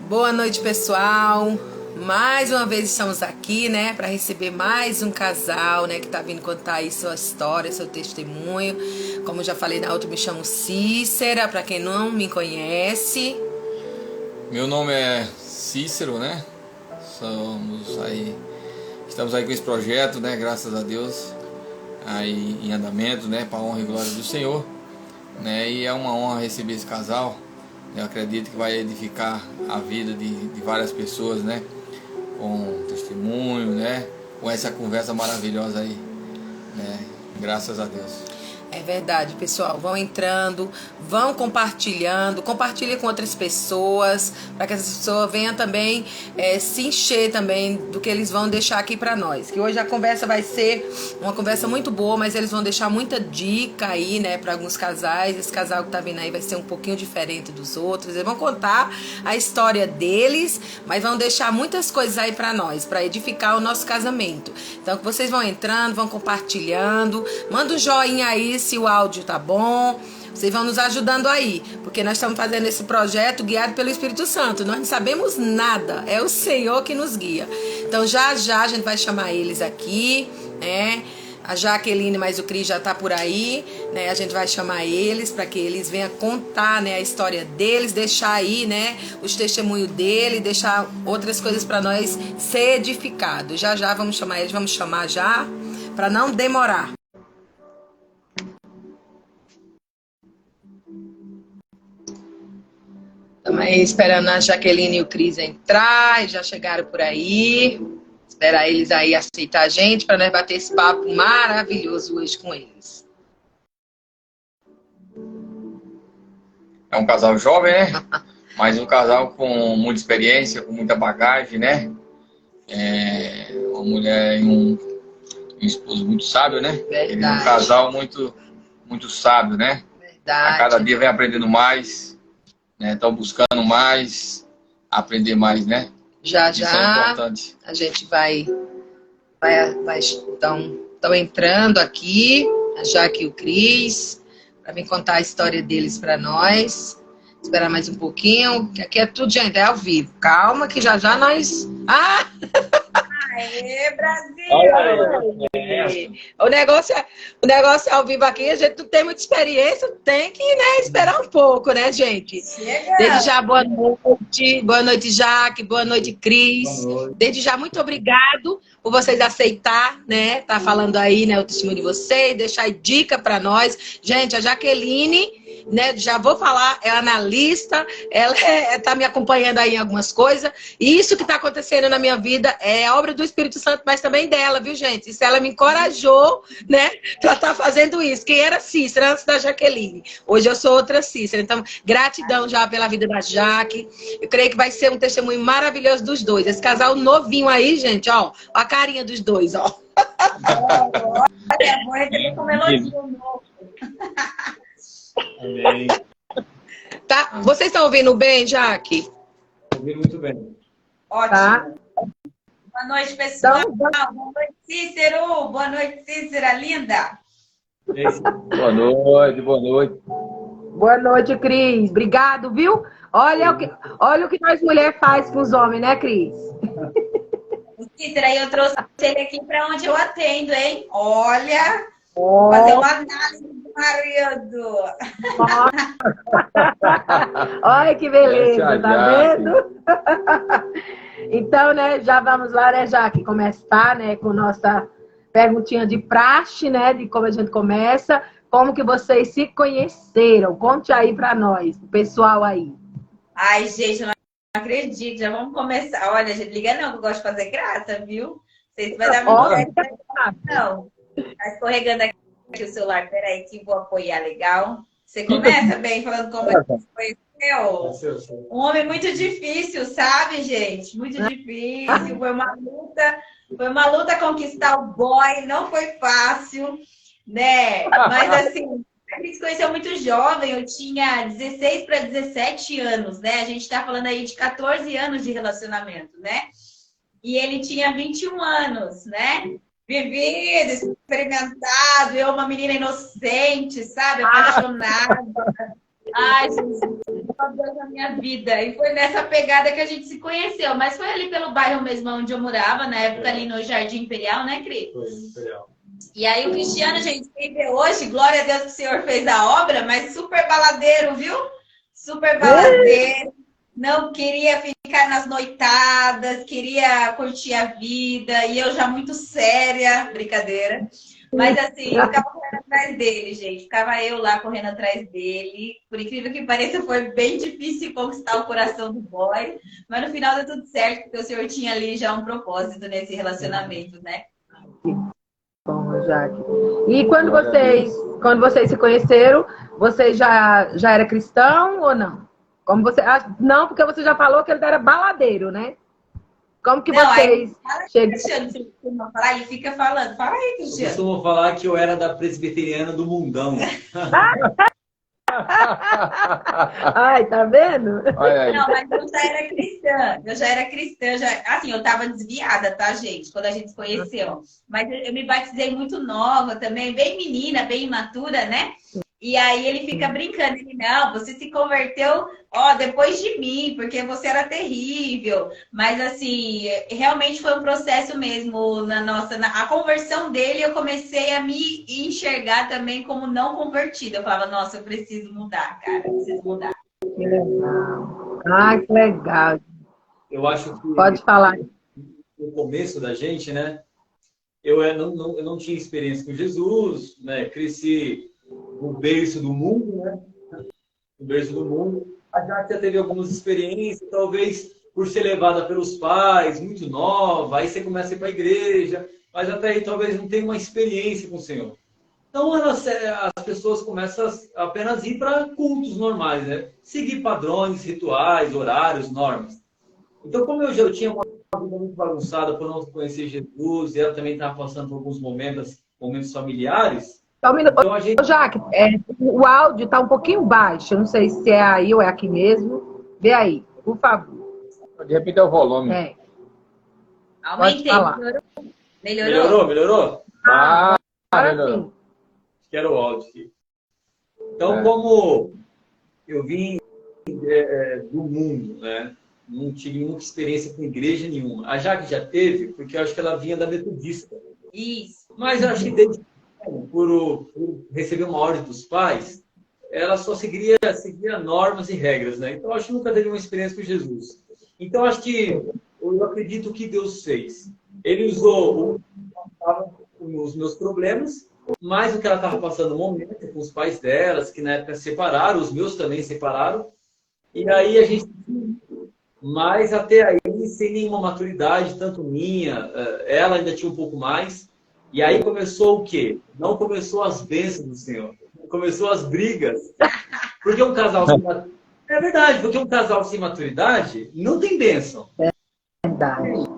Boa noite, pessoal. Mais uma vez estamos aqui, né, para receber mais um casal, né, que tá vindo contar aí sua história, seu testemunho. Como eu já falei na outra, me chamo Cícera, para quem não me conhece. Meu nome é Cícero, né? Estamos aí com esse projeto, né? Graças a Deus, aí em andamento, né? Para a honra e glória do Senhor, né? E é uma honra receber esse casal. Eu acredito que vai edificar a vida de várias pessoas, né? Com testemunho, né? Com essa conversa maravilhosa aí, né? Graças a Deus. É verdade, pessoal. Vão entrando, vão compartilhando, compartilhem com outras pessoas, para que essas pessoas venham também se encher também do que eles vão deixar aqui para nós. Que hoje a conversa vai ser uma conversa muito boa, mas eles vão deixar muita dica aí, né, para alguns casais. Esse casal que tá vindo aí vai ser um pouquinho diferente dos outros. Eles vão contar a história deles, mas vão deixar muitas coisas aí para nós, para edificar o nosso casamento. Então, que vocês vão entrando, vão compartilhando, manda um joinha aí se o áudio tá bom. Vocês vão nos ajudando aí, porque nós estamos fazendo esse projeto guiado pelo Espírito Santo. Nós não sabemos nada, é o Senhor que nos guia. Então já já a gente vai chamar eles aqui, né? A Jaqueline, mas o Cris já tá por aí, né? A gente vai chamar eles para que eles venham contar, né, a história deles, deixar aí, né, os testemunhos dele, deixar outras coisas para nós ser edificados. Já já vamos chamar eles, vamos chamar já, para não demorar. Estamos aí esperando a Jaqueline e o Cris entrar, e já chegaram por aí. Esperar eles aí aceitar a gente para nós bater esse papo maravilhoso hoje com eles. É um casal jovem, né? Mas um casal com muita experiência, com muita bagagem, né? Uma mulher e um esposo muito sábio, né? Verdade. Ele é um casal muito sábio, né? Verdade. A cada dia vem aprendendo mais, né? Estão buscando mais, aprender mais, né? Já Isso é importante. a gente vai estão entrando aqui, a Jaque e o Cris, para vir contar a história deles para nós. Esperar mais um pouquinho, que aqui é tudo, gente, é ao vivo. Calma que já já nós... Ah! Aê, Brasil! O negócio é ao vivo aqui, a gente não tem muita experiência, tem que, né, esperar um pouco, né, gente? Chega. Desde já, boa noite, Jaque, boa noite, Cris. Desde já, muito obrigado por vocês aceitar, né, tá falando aí, né, o testemunho de vocês, deixar aí dica para nós. Gente, a Jaqueline, né, já vou falar, é analista, ela tá me acompanhando aí em algumas coisas, e isso que tá acontecendo na minha vida é obra do Espírito Santo, mas também dela, viu, gente? Isso ela me encorajou, né, pra estar fazendo isso. Quem era Cícera antes da Jaqueline? Hoje eu sou outra Cícera, então gratidão já pela vida da Jaque. Eu creio que vai ser um testemunho maravilhoso dos dois. Esse casal novinho aí, gente, ó, a carinha dos dois, ó. Olha, vou receber como elogio novo. Amém. Tá? Vocês estão ouvindo bem, Jaque? Ouvindo muito bem. Ótimo. Tá. Boa noite, pessoal. Então, Boa noite, Cícero. Boa noite, Cícera, linda. Boa noite, boa noite. boa noite, Cris. Obrigado, viu? Olha o que nós mulheres faz com os homens, né, Cris? Cícera, eu trouxe ele aqui para onde eu atendo, hein? Olha, fazer uma análise do marido. Olha que beleza, Essa tá Jaque. vendo? Então, né, já vamos lá, né, Jaque, começar, né, com nossa perguntinha de praxe, né, de como a gente começa, como que vocês se conheceram. Conte aí pra nós, o pessoal aí. Ai, gente, eu não acredito. Já vamos começar. Olha, gente, liga não, que eu gosto de fazer graça, viu? Sei se vai dar muito certo. Não, tá escorregando aqui o celular. Peraí, que vou apoiar legal. Você começa bem falando como é que você conheceu. Um homem muito difícil, sabe, gente? Muito difícil. Foi uma luta conquistar o boy, não foi fácil, né? Mas assim, a gente se conheceu muito jovem, eu tinha 16 para 17 anos, né? A gente tá falando aí de 14 anos de relacionamento, né? E ele tinha 21 anos, né? Vivido, experimentado, eu uma menina inocente, sabe? Apaixonada. Ai, Jesus, Deus na minha vida. E foi nessa pegada que a gente se conheceu. Mas foi ali pelo bairro mesmo onde eu morava, na época ali no Jardim Imperial, né, Cris? Foi, Imperial. E aí o Cristiano, gente, quem vê hoje, glória a Deus que o Senhor fez a obra, mas super baladeiro, viu? Super baladeiro. Não queria ficar nas noitadas, queria curtir a vida. E eu já muito séria, brincadeira. Mas assim, ficava correndo atrás dele, gente. Ficava eu lá correndo atrás dele. Por incrível que pareça, foi bem difícil conquistar o coração do boy. Mas no final deu tudo certo, porque o Senhor tinha ali já um propósito nesse relacionamento, né? Bom, Jaque. E quando vocês se conheceram, você já era cristão ou não? Como você, não, porque você já falou que ele era baladeiro, né? Como que Não, vocês chegam? Cristiano, você costuma falar, ele fica falando. Fala aí, Eu Cristiano. costumo falar que eu era da presbiteriana do mundão. Ai, tá vendo? Olha aí. Não, mas eu já era cristã. Eu já era cristã. Assim, eu tava desviada, tá, gente? Quando a gente se conheceu. Mas eu me batizei muito nova também, bem menina, bem imatura, né? E aí ele fica brincando. Ele, não, você se converteu, ó, depois de mim, porque você era terrível. Mas, assim, realmente foi um processo mesmo a conversão dele, eu comecei a me enxergar também como não convertida. Eu falava, nossa, eu preciso mudar, cara, eu preciso mudar. Que legal. Ai, que legal. Eu acho que Pode falar. no começo da gente, né? Eu não tinha experiência com Jesus, né? Cresci no berço do mundo, né? No berço do mundo. A Jaque já teve algumas experiências, talvez por ser levada pelos pais, muito nova, aí você começa a ir para a igreja, mas até aí talvez não tenha uma experiência com o Senhor. Então as pessoas começam a apenas ir para cultos normais, né? Seguir padrões, rituais, horários, normas. Então, como eu já tinha uma vida muito bagunçada por não conhecer Jesus, e ela também estava passando por alguns momentos familiares, Só um minuto. então a gente... Ô, Jaque, o áudio tá um pouquinho baixo. Eu não sei se é aí ou é aqui mesmo. Vê aí, por favor. De repente é o volume. Aumentei. Pode falar. Melhorou? Ah, Agora melhorou. sim. Acho que era o áudio aqui. Então, como eu vim do mundo, né? Não tive muita experiência com igreja nenhuma. A Jaque já teve, porque eu acho que ela vinha da Metodista. Isso. Mas eu acho que desde por receber uma ordem dos pais, ela só seguia normas e regras, né? Então, eu acho que nunca teve uma experiência com Jesus. Então, eu acho que eu acredito que Deus fez. Ele usou os meus problemas, mais o que ela estava passando no momento, com os pais delas, que na época se separaram, os meus também se separaram. E aí a gente... Mas até aí, sem nenhuma maturidade, tanto minha, ela ainda tinha um pouco mais. E aí começou o quê? Não começou as bênçãos do Senhor. Começou as brigas. Porque um casal sem maturidade... É verdade, porque um casal sem maturidade não tem bênção. Verdade.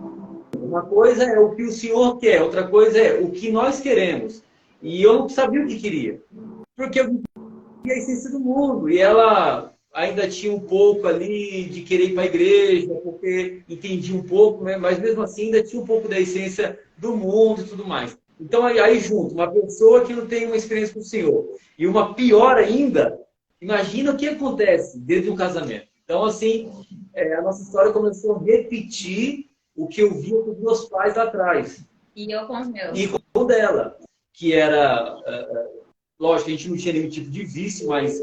Uma coisa é o que o Senhor quer, outra coisa é o que nós queremos. E eu não sabia o que queria. Porque eu vivia a essência do mundo. E ela ainda tinha um pouco ali de querer ir para a igreja, porque entendia um pouco, né? Mas mesmo assim ainda tinha um pouco da essência do mundo e tudo mais. Então aí junto, uma pessoa que não tem uma experiência com o Senhor e uma pior ainda, imagina o que acontece dentro de um casamento. Então assim, a nossa história começou a repetir o que eu via com os meus pais lá atrás. E eu com os meus. E com o dela, que era, lógico, a gente não tinha nenhum tipo de vício, mas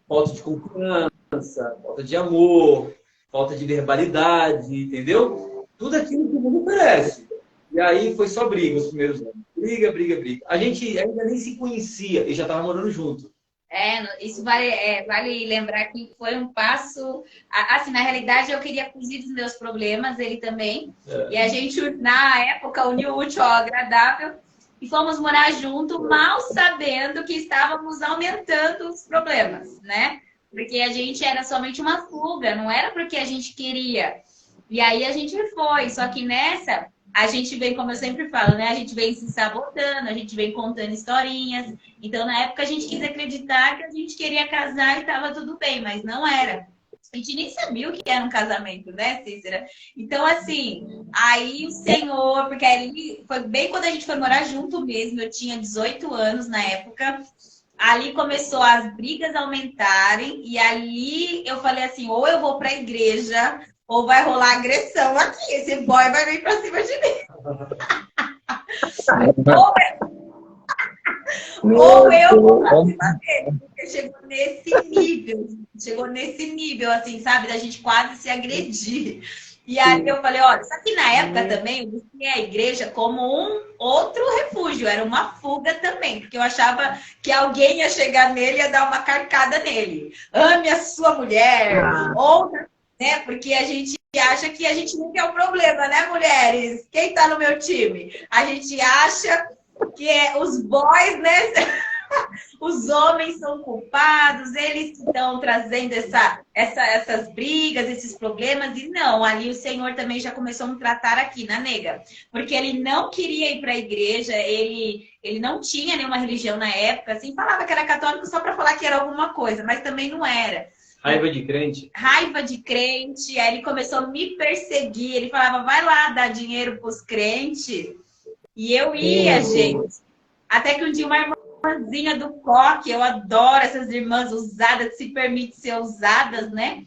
falta de confiança, falta de amor, falta de verbalidade, entendeu? Tudo aquilo que o mundo oferece. E aí foi só briga os primeiros anos. Briga. A gente ainda nem se conhecia e já estava morando junto. Isso vale lembrar que foi um passo... Assim, na realidade, eu queria fugir dos meus problemas, ele também. E a gente, na época, uniu o útil ao agradável e fomos morar junto, mal sabendo que estávamos aumentando os problemas, né? Porque a gente era somente uma fuga, não era porque a gente queria. E aí a gente foi, só que nessa... A gente vem, como eu sempre falo, né? A gente vem se sabotando, a gente vem contando historinhas. Então, na época, a gente quis acreditar que a gente queria casar e estava tudo bem, mas não era. A gente nem sabia o que era um casamento, né, Cícera? Então, assim, aí o Senhor... Porque aí foi bem quando a gente foi morar junto mesmo. Eu tinha 18 anos na época. ali começou as brigas a aumentarem, e ali eu falei assim, ou eu vou para a igreja, ou vai rolar agressão aqui, esse boy vai vir para cima de mim. Ou eu vou pra cima dele, porque chegou nesse nível, assim, sabe, da gente quase se agredir. E aí eu falei, olha, só que na época também eu busquei a igreja como um outro refúgio, era uma fuga também, porque eu achava que alguém ia chegar nele e ia dar uma carcada nele. Ame a sua mulher, ou, né, porque a gente acha que a gente nunca é o problema, né, mulheres? Quem tá no meu time? A gente acha que os boys, né? Os homens são culpados, eles estão trazendo essas brigas, esses problemas, e não, ali o Senhor também já começou a me tratar aqui na nega, porque ele não queria ir para a igreja, ele não tinha nenhuma religião na época, assim, falava que era católico só para falar que era alguma coisa, mas também não era. Raiva de crente. Raiva de crente, aí ele começou a me perseguir, ele falava, vai lá dar dinheiro para os crentes, e eu ia, gente, até que um dia uma irmãzinha do coque, eu adoro essas irmãs usadas, que se permite ser usadas, né?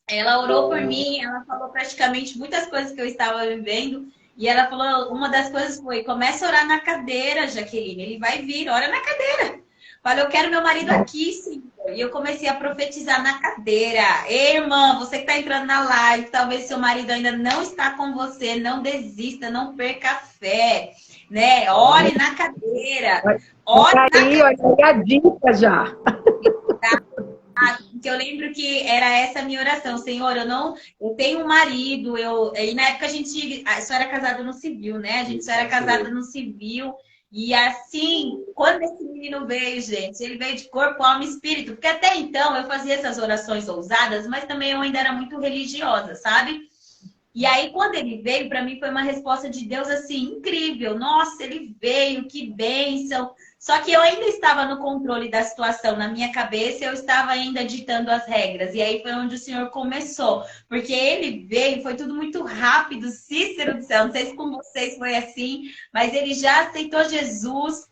Ela orou por mim, ela falou praticamente muitas coisas que eu estava vivendo, e ela falou, uma das coisas foi, começa a orar na cadeira, Jaqueline, ele vai vir, ora na cadeira. Falei, eu quero meu marido aqui, Senhor. E eu comecei a profetizar na cadeira. Ei, irmã, você que está entrando na live, talvez seu marido ainda não está com você, não desista, não perca a fé, né? Ore na cadeira. Ore na cadeira. Olha a dica já. Que eu lembro que era essa a minha oração, Senhor, eu tenho um marido, e na época a gente só era casado no civil, né? A gente só era casado no civil. E assim, quando esse menino veio, gente, ele veio de corpo, alma e espírito. Porque até então eu fazia essas orações ousadas, mas também eu ainda era muito religiosa, sabe? E aí, quando ele veio, para mim foi uma resposta de Deus, assim, incrível. Nossa, ele veio, que bênção. Só que eu ainda estava no controle da situação na minha cabeça, eu estava ainda ditando as regras. E aí foi onde o Senhor começou. Porque ele veio, foi tudo muito rápido, Cícero do céu. Não sei se com vocês foi assim, mas ele já aceitou Jesus.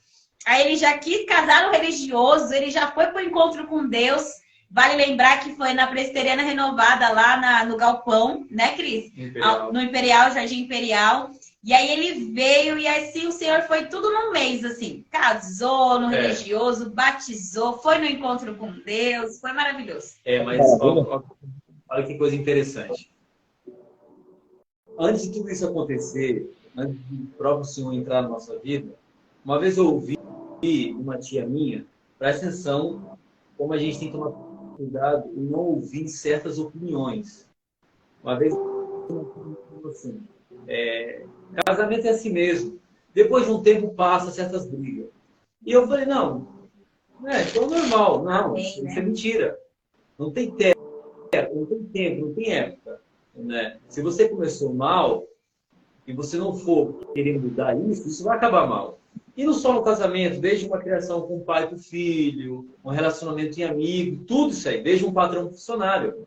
Aí ele já quis casar no religioso, ele já foi para o encontro com Deus. Vale lembrar que foi na Presbiteriana Renovada, lá no Galpão, né, Cris? Imperial. No Imperial, Jardim Imperial. E aí ele veio, e assim o Senhor foi tudo num mês, assim. Casou no religioso, batizou, foi no encontro com Deus, foi maravilhoso. Mas olha que coisa interessante. Antes de tudo isso acontecer, antes do próprio Senhor entrar na nossa vida, uma vez eu ouvi uma tia minha, presta atenção como a gente tem que tomar cuidado em não ouvir certas opiniões. Uma vez assim, casamento é assim mesmo. Depois de um tempo passa certas brigas. E eu falei, não, então normal. Não, isso é mentira. Não tem tempo, não tem época. Né? Se você começou mal e você não for querer mudar isso vai acabar mal. E não só no casamento, desde uma criação com o pai e com o filho, um relacionamento em amigo, tudo isso aí, desde um patrão funcionário.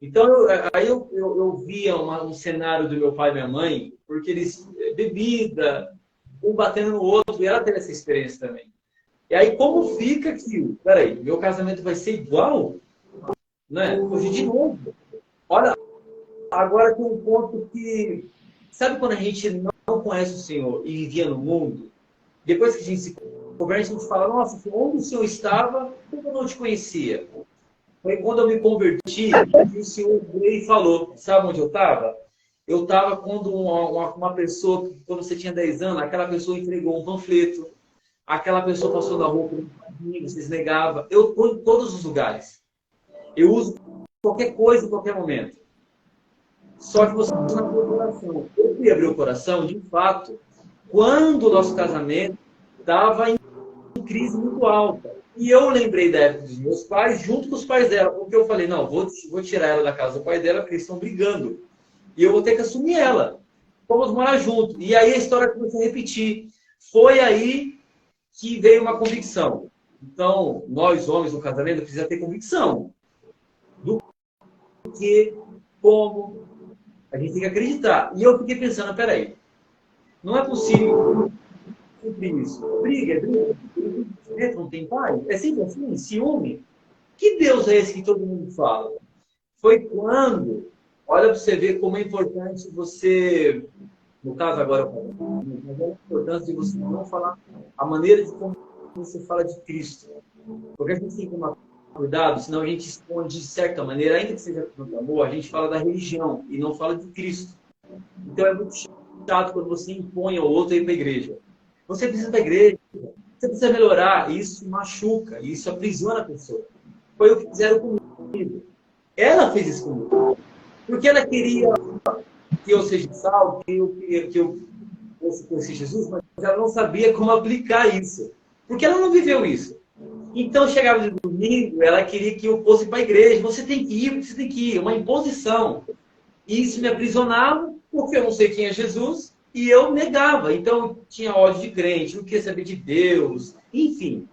Então, eu via um cenário do meu pai e minha mãe, porque eles, bebida, um batendo no outro, e ela teve essa experiência também. E aí, como fica aquilo? Peraí, meu casamento vai ser igual? Né? Hoje, de novo. Olha, agora tem um ponto que... Sabe quando a gente não conhece o Senhor e vivia no mundo? Depois que a gente se converte, a gente fala, nossa, onde o Senhor estava, como eu não te conhecia? Foi quando eu me converti, que o Senhor veio e falou, sabe onde eu estava? Eu estava quando uma pessoa, quando você tinha 10 anos, aquela pessoa entregou um panfleto, aquela pessoa passou na rua, vocês negavam. Eu estou em todos os lugares. Eu uso qualquer coisa em qualquer momento. Só que você não abriu o coração. Eu fui abrir o coração, de fato, quando o nosso casamento estava em crise muito alta. E eu lembrei da época dos meus pais, junto com os pais dela, porque eu falei, não, vou tirar ela da casa do pai dela, porque eles estão brigando. E eu vou ter que assumir ela. Vamos morar junto. E aí a história começou a repetir. Foi aí que veio uma convicção. Então, nós, homens, no casamento, precisamos ter convicção. Do que, como, a gente tem que acreditar. E eu fiquei pensando, peraí, não é possível sempre isso. Briga, dentro não tem pai? É sempre assim, ciúme. Que Deus é esse que todo mundo fala? Foi quando, olha para você ver como é importante você, no caso agora, mas é a importância de você não falar a maneira de como você fala de Cristo. Porque a gente tem que tomar cuidado, senão a gente esconde de certa maneira, ainda que seja com amor, a gente fala da religião e não fala de Cristo. Então é muito chato quando você impõe ao outro ir para a igreja. Você precisa da igreja, você precisa melhorar, isso machuca, isso aprisiona a pessoa. Foi o que fizeram comigo. Ela fez isso comigo. Porque ela queria que eu seja salvo, que eu fosse Jesus, mas ela não sabia como aplicar isso. Porque ela não viveu isso. Então, chegava de domingo, ela queria que eu fosse para a igreja. Você tem que ir, uma imposição. E isso me aprisionava, porque eu não sei quem é Jesus, e eu negava. Então, eu tinha ódio de crente, não queria saber de Deus. Enfim,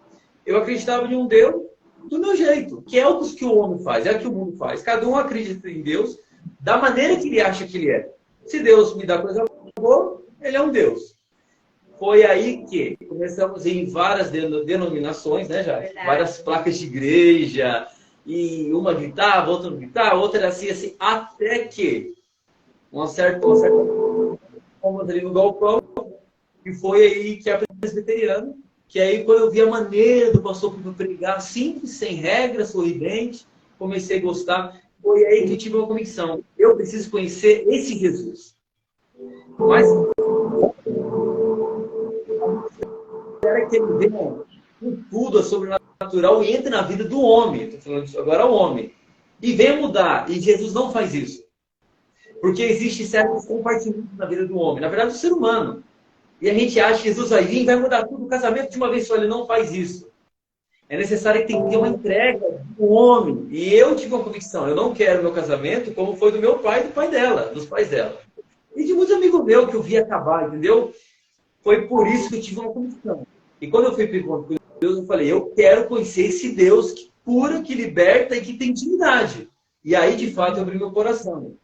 eu acreditava em um Deus do meu jeito, que é o que o homem faz, é o que o mundo faz. Cada um acredita em Deus da maneira que ele acha que ele é. Se Deus me dá coisa boa, ele é um Deus. Foi aí que começamos em várias denominações, né, já? Várias placas de igreja, e uma gritava, outra não gritava, outra era assim, até que uma certa fomos ali no galpão, e foi aí que a presbiteriana, que aí quando eu vi a maneira do pastor pregar, simples, sem regras, sorridente, comecei a gostar. Foi aí que eu tive uma convicção. Eu preciso conhecer esse Jesus. Mas era que ele venha com tudo a sobrenatural e entre na vida do homem. Estou falando isso agora o homem. E venha mudar. E Jesus não faz isso. Porque existe certos compartimentos na vida do homem. Na verdade, do ser humano. E a gente acha que Jesus vai vir e vai mudar tudo. O casamento de uma vez só, ele não faz isso. É necessário que tenha uma entrega do homem. E eu tive uma convicção. Eu não quero meu casamento como foi do meu pai e do pai dela, dos pais dela. E de muitos amigos meus que eu vi acabar, entendeu? Foi por isso que eu tive uma convicção. E quando eu fui para o encontro com Deus, eu falei, eu quero conhecer esse Deus que cura, que liberta e que tem dignidade. E aí, de fato, eu abri meu coração.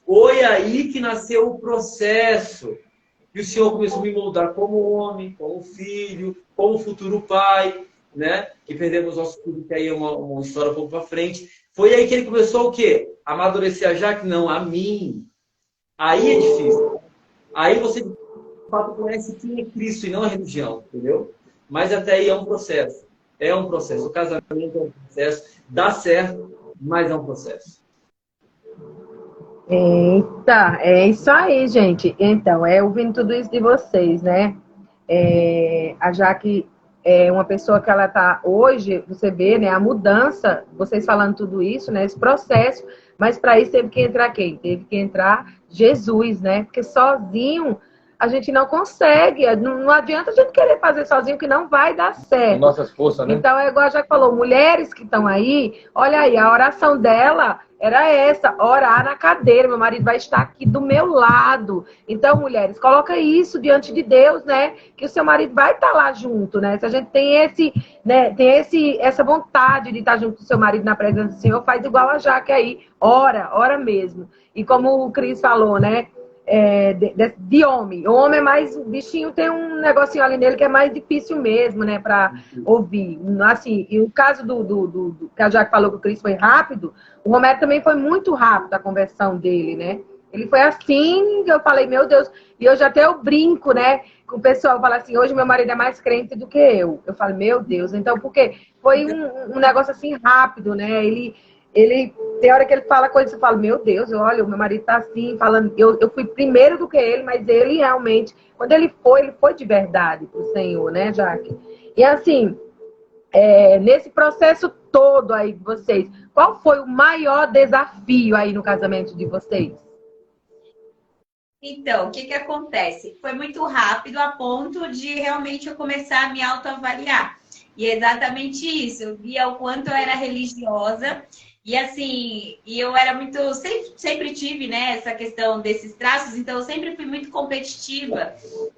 Foi aí que nasceu o processo. E o Senhor começou a me moldar como homem, como filho, como futuro pai, né? Que perdemos nosso filho, que aí é uma história um pouco para frente. Foi aí que ele começou o quê? A amadurecer a Jaque? Não, a mim. Aí é difícil. Aí você, de fato, conhece quem é Cristo e não a religião, entendeu? Mas até aí é um processo. É um processo. O casamento é um processo. Dá certo, mas é um processo. Eita, é isso aí, gente. Então, ouvindo tudo isso de vocês, né? A Jaque é uma pessoa que ela tá hoje, você vê, né? A mudança, vocês falando tudo isso, né? Esse processo, mas para isso teve que entrar quem? Teve que entrar Jesus, né? Porque sozinho a gente não consegue. Não adianta a gente querer fazer sozinho, que não vai dar certo. Com nossas forças, né? Então, é igual a Jaque falou, mulheres que estão aí, olha aí, a oração dela era essa, orar na cadeira, meu marido vai estar aqui do meu lado. Então, mulheres, coloca isso diante de Deus, né? Que o seu marido vai estar lá junto, né? Se a gente tem essa vontade de estar junto com o seu marido na presença do Senhor, faz igual a Jaque aí, ora mesmo. E como o Cris falou, né? De homem. O homem é mais... O bichinho tem um negocinho ali nele que é mais difícil mesmo, né? Pra ouvir. Assim, e o caso que a Jaque falou que o Cris foi rápido, o Romero também foi muito rápido a conversão dele, né? Ele foi assim, que eu falei, meu Deus. E hoje até eu brinco, né? Com o pessoal, fala assim, hoje meu marido é mais crente do que eu. Eu falo, meu Deus. Então, porque foi um negócio assim rápido, né? Ele tem hora que ele fala coisas, eu falo, meu Deus, olha, o meu marido tá assim, falando, eu fui primeiro do que ele, mas ele realmente, quando ele foi de verdade pro Senhor, né, Jaque? E assim, nesse processo todo aí de vocês, qual foi o maior desafio aí no casamento de vocês? Então, o que acontece? Foi muito rápido a ponto de realmente eu começar a me autoavaliar. E é exatamente isso, eu via o quanto eu era religiosa. E assim, eu era muito, sempre tive, né, essa questão desses traços, então eu sempre fui muito competitiva.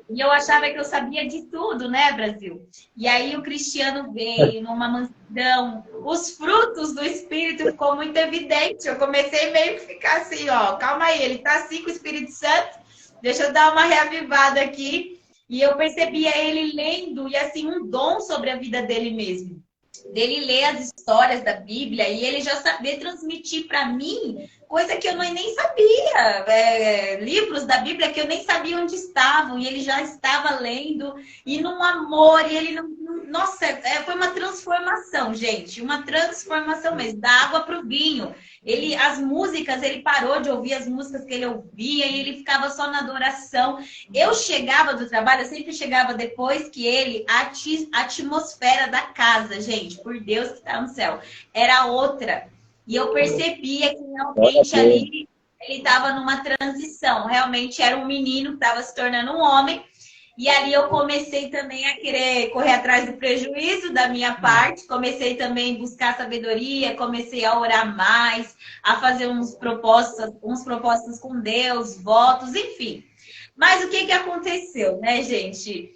E eu achava que eu sabia de tudo, né, Brasil? E aí o Cristiano veio numa mansidão, os frutos do Espírito ficou muito evidente. Eu comecei meio que ficar assim, ó, calma aí, ele tá assim com o Espírito Santo, deixa eu dar uma reavivada aqui. E eu percebia ele lendo, e assim, um dom sobre a vida dele mesmo. Dele ler as histórias da Bíblia e ele já saber transmitir para mim coisa que eu nem sabia. Livros da Bíblia que eu nem sabia onde estavam, e ele já estava lendo, e num amor, e ele não. Nossa, foi uma transformação, gente, uma transformação mesmo, da água para o vinho. As músicas, ele parou de ouvir as músicas que ele ouvia e ele ficava só na adoração. Eu chegava do trabalho, eu sempre chegava depois que ele, a atmosfera da casa, gente, por Deus que está no céu, era outra. E eu percebia que realmente ali ele estava numa transição. Realmente era um menino que estava se tornando um homem. E ali eu comecei também a querer correr atrás do prejuízo da minha parte. Comecei também a buscar sabedoria, comecei a orar mais, a fazer uns propósitos com Deus, votos, enfim. Mas o que aconteceu, né, gente?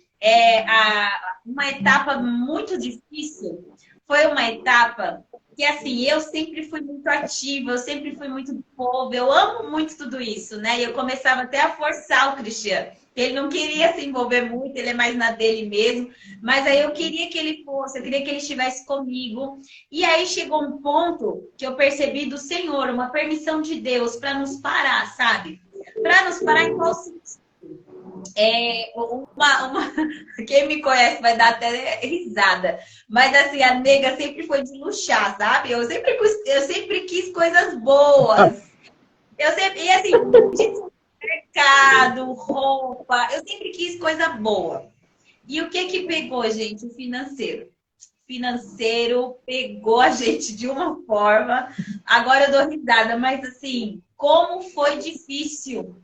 Uma etapa muito difícil. Foi uma etapa que, assim, eu sempre fui muito ativa, eu sempre fui muito do povo, eu amo muito tudo isso, né? E eu começava até a forçar o Cristiano. Ele não queria se envolver muito, ele é mais na dele mesmo. Mas aí eu queria que ele fosse, eu queria que ele estivesse comigo. E aí chegou um ponto que eu percebi do Senhor, uma permissão de Deus para nos parar, sabe? Para nos parar em qual sentido? Quem me conhece vai dar até risada. Mas assim, a nega sempre foi de luxar, sabe? Eu sempre quis coisas boas. E assim, mercado, roupa, eu sempre quis coisa boa. E o que pegou, gente? O financeiro. O financeiro pegou a gente de uma forma. Agora eu dou risada, mas assim, como foi difícil.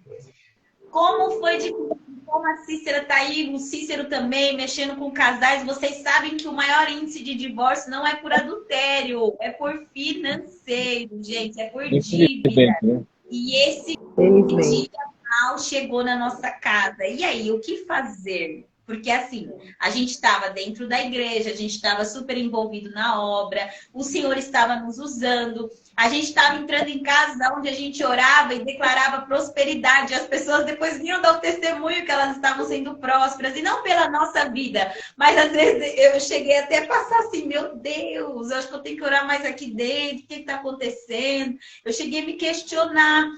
Como foi difícil. Como a Cícera tá aí, o Cícero também, mexendo com casais. Vocês sabem que o maior índice de divórcio não é por adultério, é por financeiro, gente, é por dívida. E esse dia mal chegou na nossa casa. E aí, o que fazer? Porque assim, a gente estava dentro da igreja, a gente estava super envolvido na obra, o Senhor estava nos usando, a gente estava entrando em casas onde a gente orava e declarava prosperidade. As pessoas depois vinham dar o testemunho que elas estavam sendo prósperas, e não pela nossa vida, mas às vezes eu cheguei até a passar assim, meu Deus, eu acho que eu tenho que orar mais aqui dentro, o que está acontecendo? Eu cheguei a me questionar.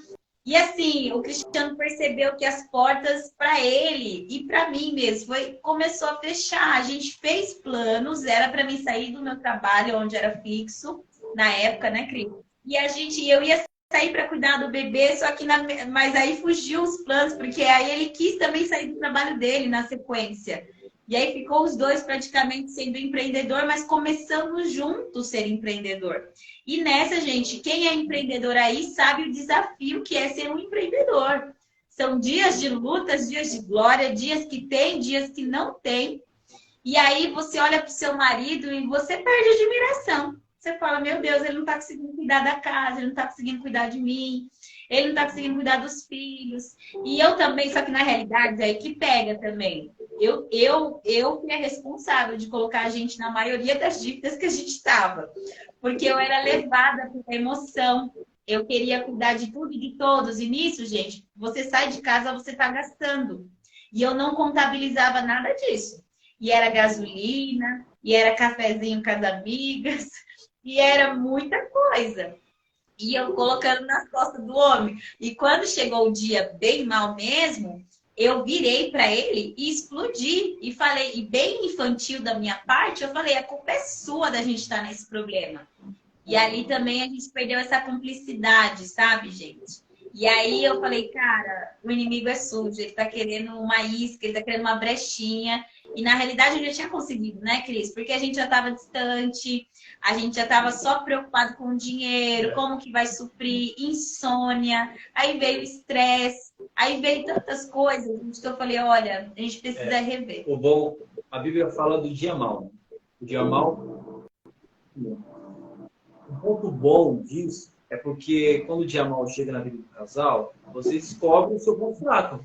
E assim, o Cristiano percebeu que as portas para ele e para mim mesmo começou a fechar. A gente fez planos, era para mim sair do meu trabalho, onde era fixo, na época, né, Cris? E eu ia sair para cuidar do bebê, mas aí fugiu os planos, porque aí ele quis também sair do trabalho dele na sequência. E aí ficou os dois praticamente sendo empreendedor, mas começamos juntos a ser empreendedor. E nessa, gente, quem é empreendedor aí sabe o desafio que é ser um empreendedor. São dias de lutas, dias de glória, dias que tem, dias que não tem. E aí você olha para o seu marido e você perde a admiração. Você fala, meu Deus, ele não está conseguindo cuidar da casa, ele não está conseguindo cuidar de mim, ele não está conseguindo cuidar dos filhos. E eu também, só que na realidade, aí que pega também. Eu fui a responsável de colocar a gente na maioria das dívidas que a gente estava. Porque eu era levada pela emoção. Eu queria cuidar de tudo e de todos. E nisso, gente, você sai de casa, você está gastando. E eu não contabilizava nada disso. E era gasolina, e era cafezinho com as amigas, e era muita coisa. E eu colocando nas costas do homem. E quando chegou o dia bem mal mesmo, eu virei para ele e explodi. E falei, e bem infantil da minha parte, eu falei, a culpa é sua da gente estar nesse problema. E ali também a gente perdeu essa cumplicidade, sabe, gente? E aí eu falei, cara, o inimigo é sujo, ele tá querendo uma isca, ele tá querendo uma brechinha. E na realidade eu já tinha conseguido, né, Cris? Porque a gente já estava distante, a gente já estava só preocupado com o dinheiro, como que vai suprir, insônia, aí veio o estresse, aí veio tantas coisas, que eu falei, olha, a gente precisa rever. O bom, a Bíblia fala do dia mau. O dia mau, um ponto bom disso é porque quando o dia mau chega na vida do casal, você descobre o seu ponto fraco.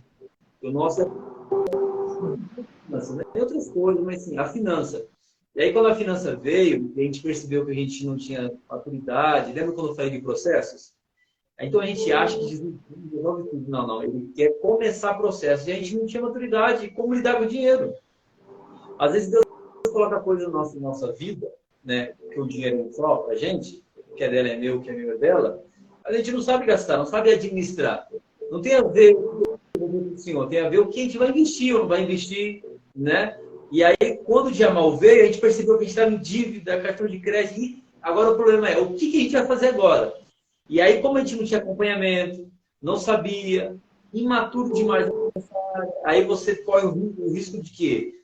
O nosso é finança, né? Tem outras coisas, mas sim, a finança. E aí, quando a finança veio, a gente percebeu que a gente não tinha maturidade. Lembra quando eu falei de processos? Então, a gente acha que Jesus resolve tudo. Não, não. Ele quer começar processo. E a gente não tinha maturidade. Como lidar com o dinheiro? Às vezes Deus coloca coisas na nossa vida, né? Que o dinheiro é só pra gente, que é dela é meu, que é meu é dela. A gente não sabe gastar, não sabe administrar. Não tem a ver com o Senhor, tem a ver o que a gente vai investir ou não vai investir, né? E aí, quando o dia mal veio, a gente percebeu que a gente estava em dívida, cartão de crédito. E agora o problema é, o que a gente vai fazer agora? E aí, como a gente não tinha acompanhamento, não sabia, imaturo demais, aí você corre o risco de quê?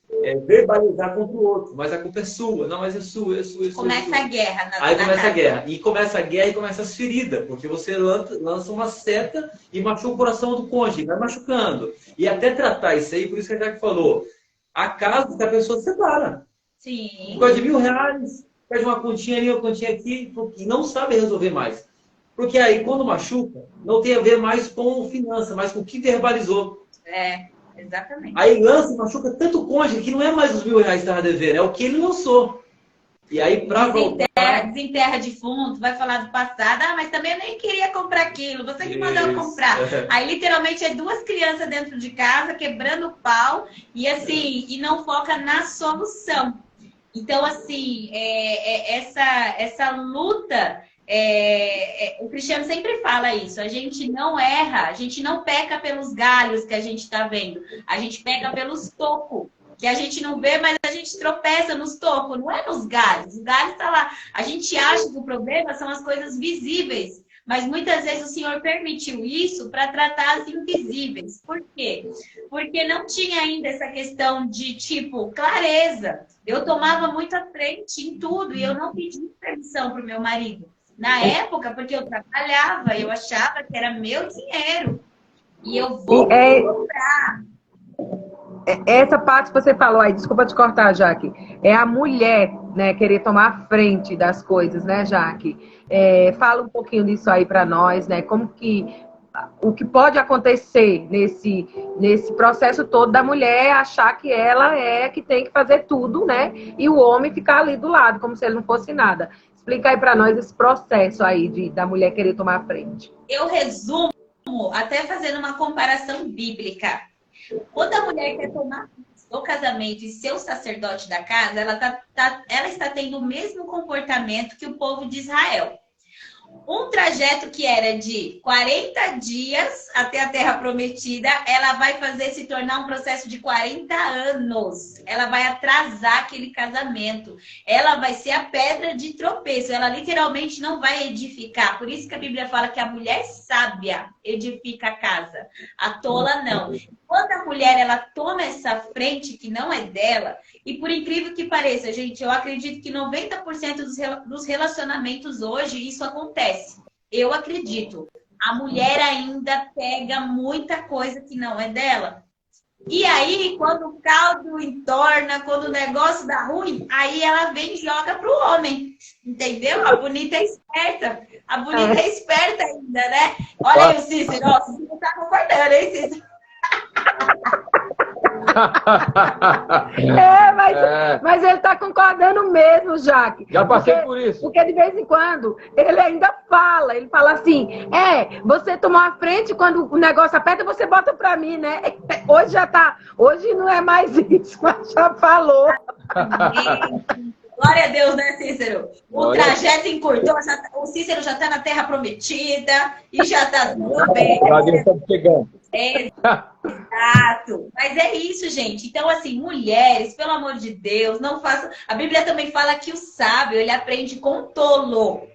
Verbalizar contra o outro, mas a culpa é sua, não, mas é sua, é sua, é sua. Começa a guerra. Aí começa a guerra. E começa a guerra e começa as feridas, porque você lança uma seta e machuca o coração do cônjuge, vai machucando. E até tratar isso aí, por isso que a Jaque falou, há casos que a pessoa se separa. Sim. Por causa de R$1.000, pede uma continha ali, uma continha aqui, e não sabe resolver mais. Porque aí, quando machuca, não tem a ver mais com finança, mas com o que verbalizou. Exatamente. Aí lança e machuca tanto o cônjuge que não é mais os R$1.000 que estava devendo, é o que ele lançou. E aí, para voltar... Desenterra defunto, vai falar do passado. Ah, mas também eu nem queria comprar aquilo, você que mandou eu comprar. Aí, literalmente, é 2 crianças dentro de casa, quebrando o pau, e assim, e não foca na solução. Então, assim, essa luta... o Cristiano sempre fala isso, a gente não erra, a gente não peca pelos galhos que a gente está vendo, a gente peca pelos tocos, que a gente não vê, mas a gente tropeça nos tocos, não é nos galhos, os galhos estão lá. A gente acha que o problema são as coisas visíveis, mas muitas vezes o Senhor permitiu isso para tratar as invisíveis. Por quê? Porque não tinha ainda essa questão de, tipo, clareza. Eu tomava muito à frente em tudo e eu não pedi permissão para o meu marido. Na época, porque eu trabalhava, eu achava que era meu dinheiro. E eu vou comprar. Essa parte que você falou aí, desculpa te cortar, Jaque, é a mulher, né, querer tomar a frente das coisas, né, Jaque? Fala um pouquinho disso aí para nós, né? O que pode acontecer nesse processo todo da mulher achar que ela é que tem que fazer tudo, né? E o homem ficar ali do lado, como se ele não fosse nada. Explica aí para nós esse processo aí da mulher querer tomar a frente. Eu resumo, até fazendo uma comparação bíblica. Quando a mulher quer tomar o casamento e ser o sacerdote da casa, ela está tendo o mesmo comportamento que o povo de Israel. Um trajeto que era de 40 dias até a Terra Prometida, ela vai fazer se tornar um processo de 40 anos. Ela vai atrasar aquele casamento. Ela vai ser a pedra de tropeço. Ela literalmente não vai edificar. Por isso que a Bíblia fala que a mulher sábia edifica a casa. A tola não. Quando a mulher ela toma essa frente que não é dela, e por incrível que pareça, gente, eu acredito que 90% dos relacionamentos hoje isso acontece. Eu acredito. A mulher ainda pega muita coisa que não é dela. E aí, quando o caldo entorna, quando o negócio dá ruim, aí ela vem e joga pro homem. Entendeu? A bonita é esperta. A bonita é esperta ainda, né? Olha aí o Cícero. Ó, o Cícero tá concordando, hein, Cícero? Mas ele tá concordando mesmo, Jaque. Já passei por isso. Porque de vez em quando ele ainda fala, ele fala assim, você tomou a frente, quando o negócio aperta, você bota pra mim, né? Hoje não é mais isso, mas já falou. Glória a Deus, né, Cícero? O trajeto encurtou, o Cícero já tá na Terra Prometida e já tá tudo bem. Exato. Mas é isso, gente. Então, assim, mulheres, pelo amor de Deus, não façam... A Bíblia também fala que o sábio, ele aprende com o tolo.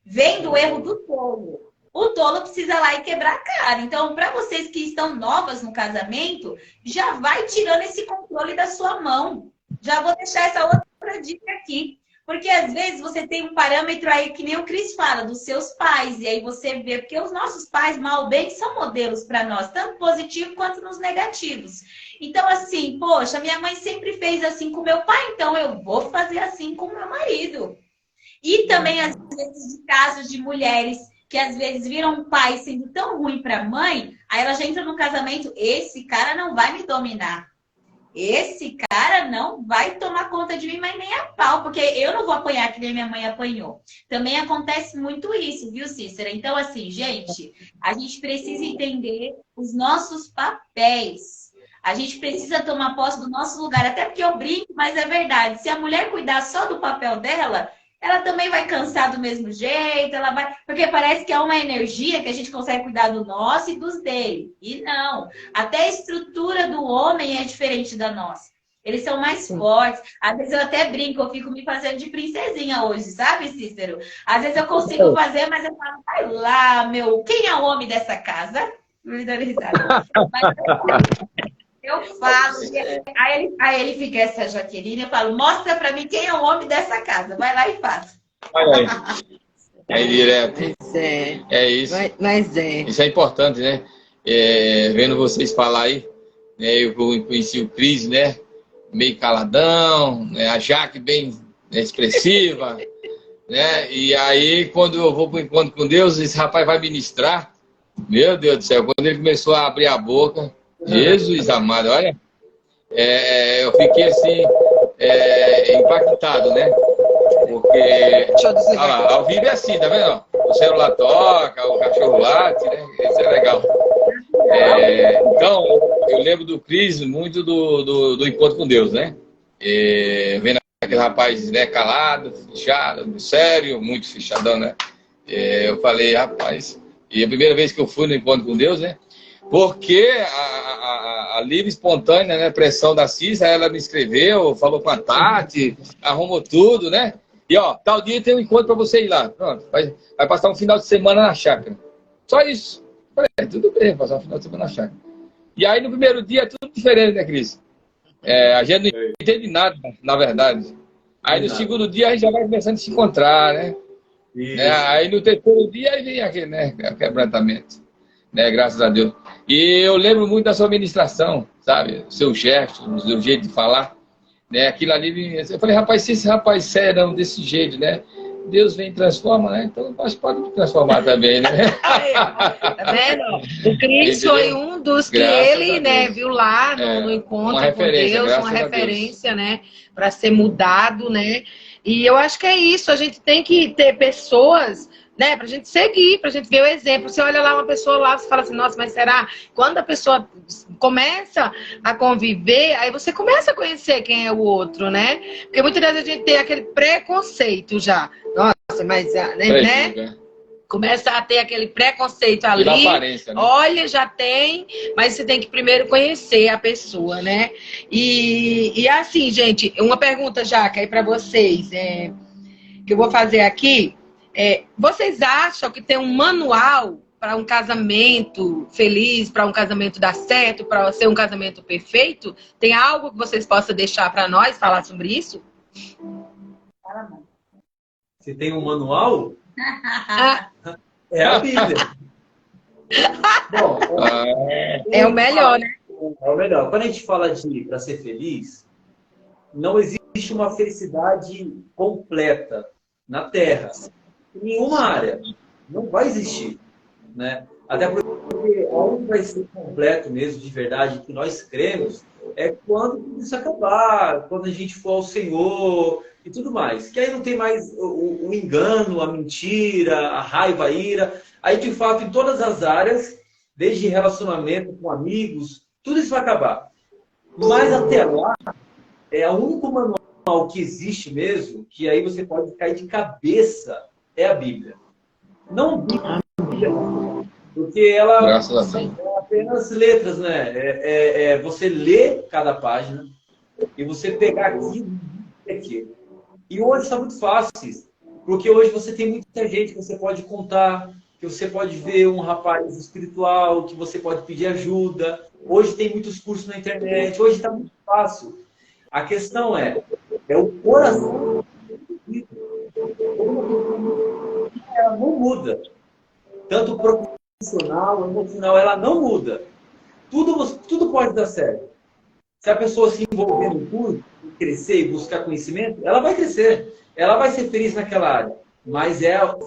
Vem do erro do tolo. O tolo precisa lá e quebrar a cara. Então, para vocês que estão novas no casamento, já vai tirando esse controle da sua mão. Já vou deixar essa outra dica aqui. Porque às vezes você tem um parâmetro aí, que nem o Cris fala, dos seus pais. E aí você vê, porque os nossos pais, mal ou bem, são modelos para nós, tanto positivo quanto nos negativos. Então, assim, poxa, minha mãe sempre fez assim com meu pai, então eu vou fazer assim com meu marido. E também, às vezes, de casos de mulheres que às vezes viram um pai sendo tão ruim para a mãe, aí ela já entra no casamento, esse cara não vai me dominar. esse cara não vai tomar conta de mim, mas nem a pau, porque eu não vou apanhar que nem minha mãe apanhou. Também acontece muito isso, viu, Cícera? Então, assim, gente, a gente precisa entender os nossos papéis. A gente precisa tomar posse do nosso lugar, até porque eu brinco, mas é verdade. Se a mulher cuidar só do papel dela, ela também vai cansar do mesmo jeito, ela vai. Porque parece que é uma energia que a gente consegue cuidar do nosso e dos dele. E não. Até a estrutura do homem é diferente da nossa. Eles são mais fortes. Às vezes eu até brinco, eu fico me fazendo de princesinha hoje, sabe, Cícero? Às vezes eu consigo fazer, mas eu falo, vai lá, meu, quem é o homem dessa casa? Me dando risada. Mas eu falo, aí ele fica, essa Jaqueline, eu falo, mostra pra mim quem é o homem dessa casa. Vai lá e faz. Olha aí. É direto. É isso. Mas é. Isso é importante, né? Vendo vocês falar aí, né? Eu conheci o Cris, né? Meio caladão, né? A Jaque bem expressiva, né? E aí, quando eu vou para o encontro com Deus, esse rapaz vai ministrar. Meu Deus do céu, quando ele começou a abrir a boca, Jesus amado, olha, eu fiquei assim, impactado, né? Porque olha lá, ao vivo é assim, tá vendo? O celular toca, o cachorro late, né? Isso é legal. Então, eu lembro do Cris muito do encontro com Deus, né? Vendo aquele rapaz, né, calado, fechado, sério, muito fechadão, né? Eu falei, rapaz, e a primeira vez que eu fui no encontro com Deus, né? Porque a livre, espontânea, né, pressão da Cissa, ela me escreveu, falou com a Tati, arrumou tudo, né? E ó, tal dia tem um encontro para você ir lá. Pronto, vai passar um final de semana na chácara. Só isso. Falei, tudo bem, passar um final de semana na chácara. E aí no primeiro dia é tudo diferente, né, Cris? A gente não entende nada, na verdade. Aí no segundo dia a gente já vai começando a se encontrar, né? Aí no terceiro dia aí vem aquele, né, quebrantamento. Né, graças a Deus. E eu lembro muito da sua ministração, sabe? O seu gesto, o seu jeito de falar. Né? Aquilo ali, eu falei, rapaz, se esse rapaz sério desse jeito, né? Deus vem e transforma, né? Então nós podemos transformar também, né? Tá vendo? O Cris foi um dos que ele, né, viu lá no encontro com Deus, uma referência, né? Para ser mudado, né? E eu acho que é isso, a gente tem que ter pessoas, né, pra gente seguir, pra gente ver o exemplo. Você olha lá uma pessoa lá, você fala assim, nossa, mas será? Quando a pessoa começa a conviver, aí você começa a conhecer quem é o outro, né? Porque muitas vezes a gente tem aquele preconceito já. Nossa, mas, né? Começa a ter aquele preconceito ali. Pela aparência, né? Olha, já tem, mas você tem que primeiro conhecer a pessoa, né? E assim, gente, uma pergunta, Jaca, aí pra vocês, que eu vou fazer aqui. Vocês acham que tem um manual para um casamento feliz, para um casamento dar certo, para ser um casamento perfeito? Tem algo que vocês possam deixar para nós falar sobre isso? Se tem um manual, é a Bíblia. Bom, é o melhor, né? É o melhor. Quando a gente fala de para ser feliz, não existe uma felicidade completa na Terra. Em nenhuma área. Não vai existir. Né? Até porque onde vai ser completo mesmo, de verdade, que nós cremos, é quando tudo isso acabar, quando a gente for ao Senhor e tudo mais. Que aí não tem mais o engano, a mentira, a raiva, a ira. Aí, de fato, em todas as áreas, desde relacionamento com amigos, tudo isso vai acabar. Mas até lá, é o único manual que existe mesmo, que aí você pode cair de cabeça, é a Bíblia. Não Bíblia, porque ela é apenas letras, né? Você lê cada página e você pegar aqui. E hoje está muito fácil, porque hoje você tem muita gente que você pode contar, que você pode ver um rapaz espiritual, que você pode pedir ajuda. Hoje tem muitos cursos na internet, hoje está muito fácil. A questão é o coração. Ela não muda. Tanto profissional, emocional, ela não muda. Tudo pode dar certo. Se a pessoa se envolver no curso, crescer e buscar conhecimento, ela vai crescer. Ela vai ser feliz naquela área. Mas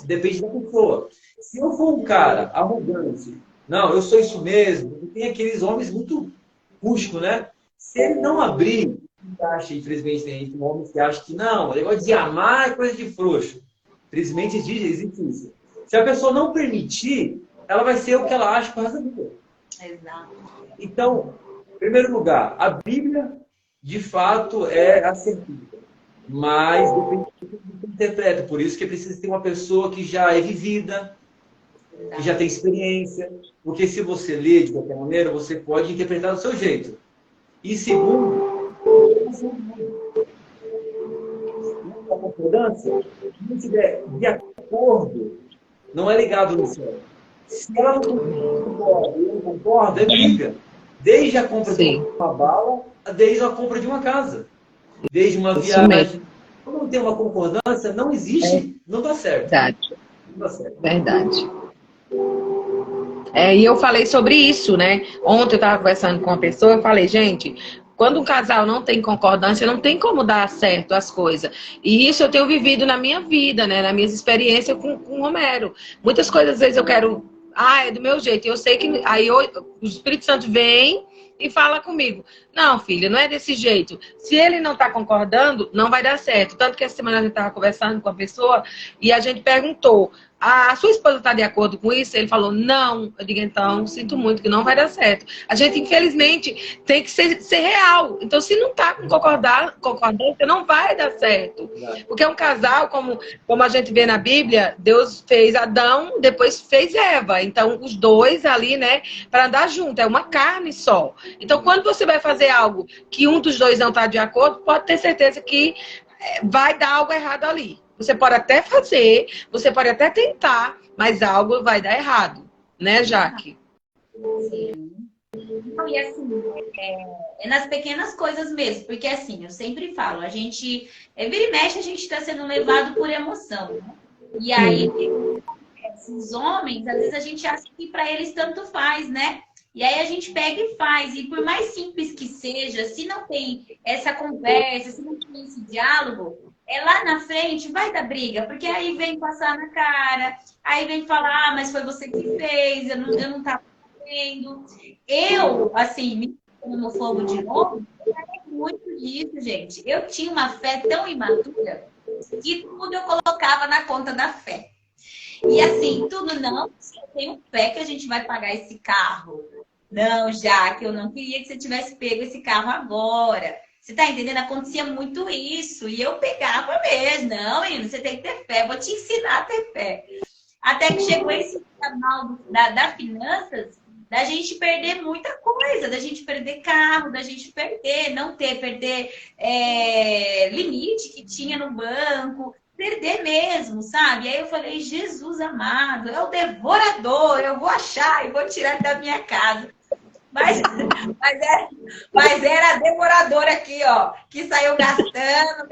depende da pessoa. Se eu for um cara arrogante, não, eu sou isso mesmo, tem aqueles homens muito rústicos, né? Se ele não abrir, acha, infelizmente, tem homens que acham que não, o negócio de amar é coisa de frouxo. Infelizmente, existe isso. Se a pessoa não permitir, ela vai ser o que ela acha por resto da vida. Exato. Então, em primeiro lugar, a Bíblia, de fato, é assertiva. Mas depende do que interpreta. Por isso que precisa ter uma pessoa que já é vivida, que já tem experiência. Porque se você lê de qualquer maneira, você pode interpretar do seu jeito. E segundo, a concordância, se não estiver de acordo, não é ligado no céu. Se ela não concorda, eu não concordo, é briga. Desde a compra de uma bala, desde a compra de uma casa. Desde uma viagem. Quando não tem uma concordância, não existe, não dá certo. Verdade. Não dá certo. Verdade. E eu falei sobre isso, né? Ontem eu estava conversando com uma pessoa, eu falei, gente, quando um casal não tem concordância, não tem como dar certo as coisas. E isso eu tenho vivido na minha vida, né? Na minha experiência com o Romero. Muitas coisas, às vezes, eu quero... é do meu jeito. Eu sei que... Aí o Espírito Santo vem e fala comigo. Não, filha, não é desse jeito. Se ele não está concordando, não vai dar certo. Tanto que essa semana a gente estava conversando com a pessoa e a gente perguntou, a sua esposa está de acordo com isso? Ele falou, não. Eu digo, então, sinto muito que não vai dar certo. A gente, infelizmente, tem que ser real. Então, se não está com concordância, não vai dar certo. Porque é um casal, como a gente vê na Bíblia, Deus fez Adão, depois fez Eva. Então, os dois ali, né, para andar junto. É uma carne só. Então, quando você vai fazer algo que um dos dois não está de acordo, pode ter certeza que vai dar algo errado ali. Você pode até fazer, você pode até tentar, mas algo vai dar errado. Né, Jaque? Sim. E assim, é nas pequenas coisas mesmo. Porque assim, eu sempre falo, a gente... vira e mexe, a gente está sendo levado por emoção. Né? E aí, os homens, às vezes a gente acha que para eles tanto faz, né? E aí a gente pega e faz. E por mais simples que seja, se não tem essa conversa, se não tem esse diálogo, lá na frente vai dar briga. Porque aí vem passar na cara, aí vem falar, mas foi você que fez, eu não estava fazendo. Eu, assim, me colocando no fogo de novo, é muito disso, gente. Eu tinha uma fé tão imatura que tudo eu colocava na conta da fé. E assim, tudo não, eu tenho fé que a gente vai pagar esse carro. Não, Jaque, eu não queria que você tivesse pego esse carro agora. Você tá entendendo? Acontecia muito isso. E eu pegava mesmo. Não, menino, você tem que ter fé. Vou te ensinar a ter fé. Até que chegou esse canal da finanças, da gente perder muita coisa. Da gente perder carro, da gente perder limite que tinha no banco. Perder mesmo, sabe? Aí eu falei, Jesus amado, é o devorador, eu vou achar e vou tirar da minha casa. Mas era a devoradora aqui, ó, que saiu gastando,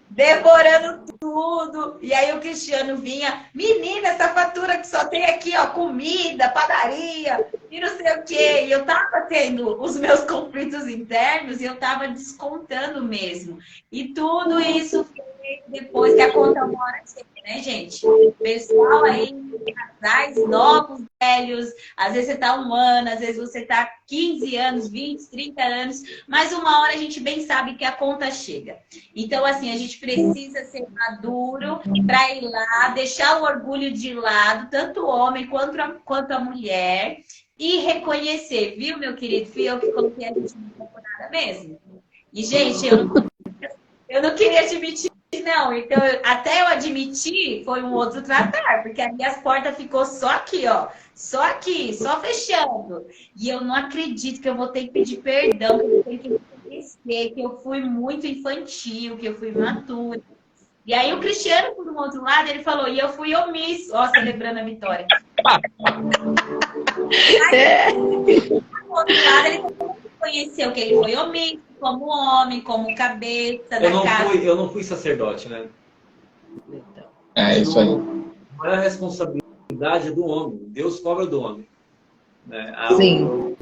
devorando tudo. E aí o Cristiano vinha, menina, essa fatura que só tem aqui, ó, comida, padaria, e não sei o quê. E eu tava tendo os meus conflitos internos e eu tava descontando mesmo. E tudo isso depois que a conta uma hora chega, né, gente? Pessoal aí, casais novos, velhos, às vezes você tá 1 ano, às vezes você tá 15 anos, 20, 30 anos, mas uma hora a gente bem sabe que a conta chega. Então, assim, a gente precisa ser maduro para ir lá, deixar o orgulho de lado, tanto o homem quanto a mulher, e reconhecer, viu, meu querido? Fui eu que coloquei a gente não por nada mesmo. E, gente, eu não queria admitir, não. Então, até eu admitir, foi um outro tratar, porque as minhas portas ficou só aqui, ó. Só aqui, só fechando. E eu não acredito que eu vou ter que pedir perdão, que eu tenho que reconhecer que eu fui muito infantil, que eu fui imatura. E aí o Cristiano, por um outro lado, ele falou, e eu fui omisso, ó, celebrando a vitória. Aí, por outro lado, ele reconheceu que ele foi omisso, como homem, como cabeça da casa. Eu não fui sacerdote, né? É isso aí. Não é a responsabilidade do homem. Deus cobra do homem. Né? Sim.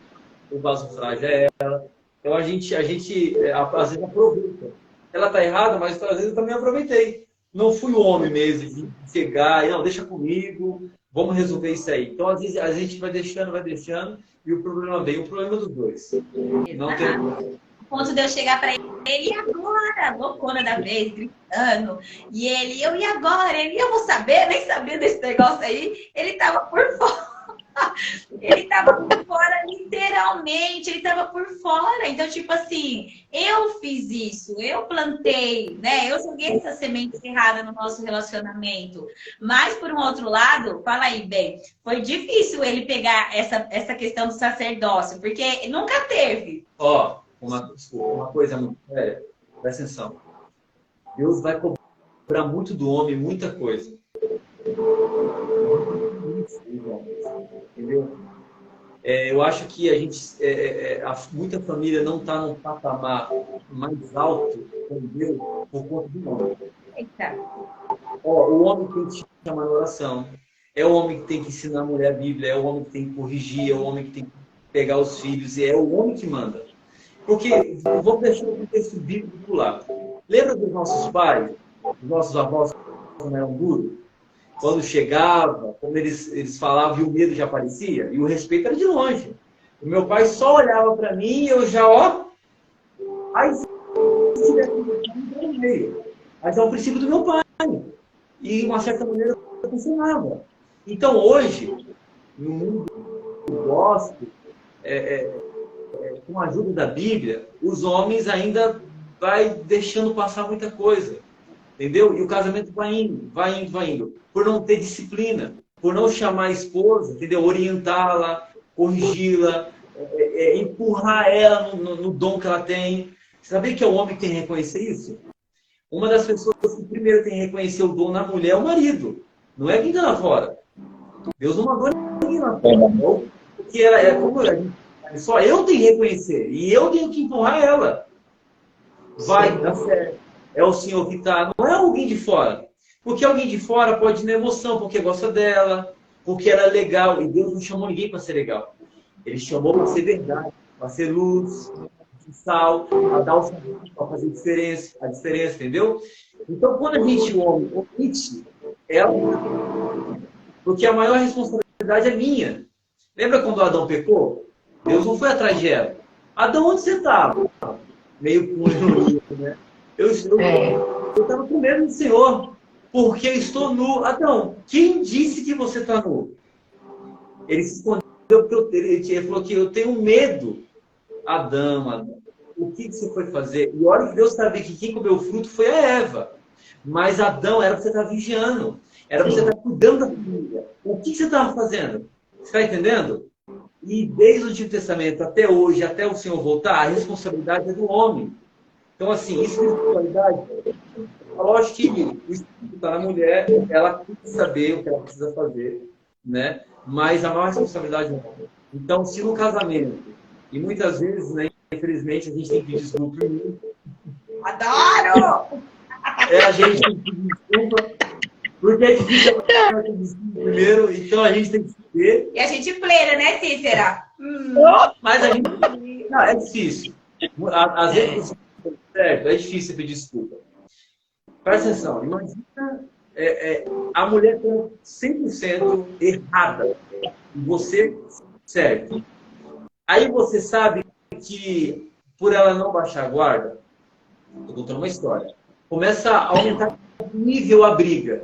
O vaso frágil é ela. Então a gente às vezes aproveita. Ela tá errada, mas às vezes eu também aproveitei. Não fui o homem mesmo de chegar e não, deixa comigo, Vamos resolver isso aí. Então, às vezes, a gente vai deixando, e o problema vem. O problema dos dois. Não tem... O ponto de eu chegar para ele, e agora? Loucona da vez, gritando. E ele, e agora? Ele, eu vou saber, nem sabia desse negócio aí. Ele tava por fora. Ele tava por fora, literalmente. Ele tava por fora. Então, tipo assim, eu fiz isso, eu plantei, né? Eu joguei essa semente errada no nosso relacionamento. Mas, por um outro lado, fala aí, bem, foi difícil ele pegar essa questão do sacerdócio, porque nunca teve. Ó, uma coisa muito séria, presta atenção. Deus vai cobrar muito do homem, muita coisa. Entendeu? Eu acho que a gente, muita família não está num patamar mais alto com Deus por conta do homem. Eita. Ó, o homem tem que chamar na oração, é o homem que tem que ensinar a mulher a Bíblia, é o homem que tem que corrigir, é o homem que tem que pegar os filhos, e é o homem que manda. Porque, vamos deixar o texto bíblico lá. Lembra dos nossos pais, dos nossos avós, quando eram duros? Quando chegava, como eles falavam, e o medo já aparecia, e o respeito era de longe. O meu pai só olhava para mim e eu já, ó... Aí, mas é o princípio do meu pai. E, de uma certa maneira, funcionava. Então, hoje, no mundo do gospel, com a ajuda da Bíblia, os homens ainda vai deixando passar muita coisa. Entendeu? E o casamento vai indo. Por não ter disciplina, por não chamar a esposa, entendeu? Orientá-la, corrigi-la, empurrar ela no dom que ela tem. Sabia que é o homem que tem que reconhecer isso? Uma das pessoas que primeiro tem que reconhecer o dom na mulher é o marido. Não é quem está lá fora. Deus não mandou ninguém lá fora. Porque só eu tenho que reconhecer. E eu tenho que empurrar ela. Vai dar certo. É o Senhor que está. Não é alguém de fora. Porque alguém de fora pode ir na emoção, porque gosta dela, porque ela é legal. E Deus não chamou ninguém para ser legal. Ele chamou para ser verdade, para ser luz, sal, para dar o sabor, para fazer a diferença, entendeu? Então, quando a gente, o homem, omite, porque a maior responsabilidade é minha. Lembra quando Adão pecou? Deus não foi atrás de Eva. Adão, onde você estava? Meio com né? Eu estava com medo do Senhor, porque eu estou nu. Adão, quem disse que você está nu? Ele se escondeu porque ele falou que eu tenho medo. Adão, o que você foi fazer? E olha que Deus sabia que quem comeu o fruto foi a Eva. Mas Adão, era para você estar vigiando. Era para você estar cuidando da família. O que você estava fazendo? Você está entendendo? E desde o Antigo Testamento até hoje, até o Senhor voltar, a responsabilidade é do homem. Então, assim, espiritualidade, lógico que o espírito está na mulher, ela tem que saber o que ela precisa fazer, né? Mas a maior responsabilidade é do homem. Então, se no casamento, e muitas vezes, né, infelizmente, a gente tem que pedir desculpa primeiro. Adoro! A gente tem que pedir desculpa, porque é difícil pedir desculpa primeiro, então a gente tem que saber. E a gente pleira, né, Cícera? Mas a gente... Não, é difícil. Às vezes, certo, é difícil pedir desculpa. Presta atenção, imagina a mulher está 100% errada e você certo. Aí você sabe que por ela não baixar a guarda, estou contando uma história, começa a aumentar o nível a briga.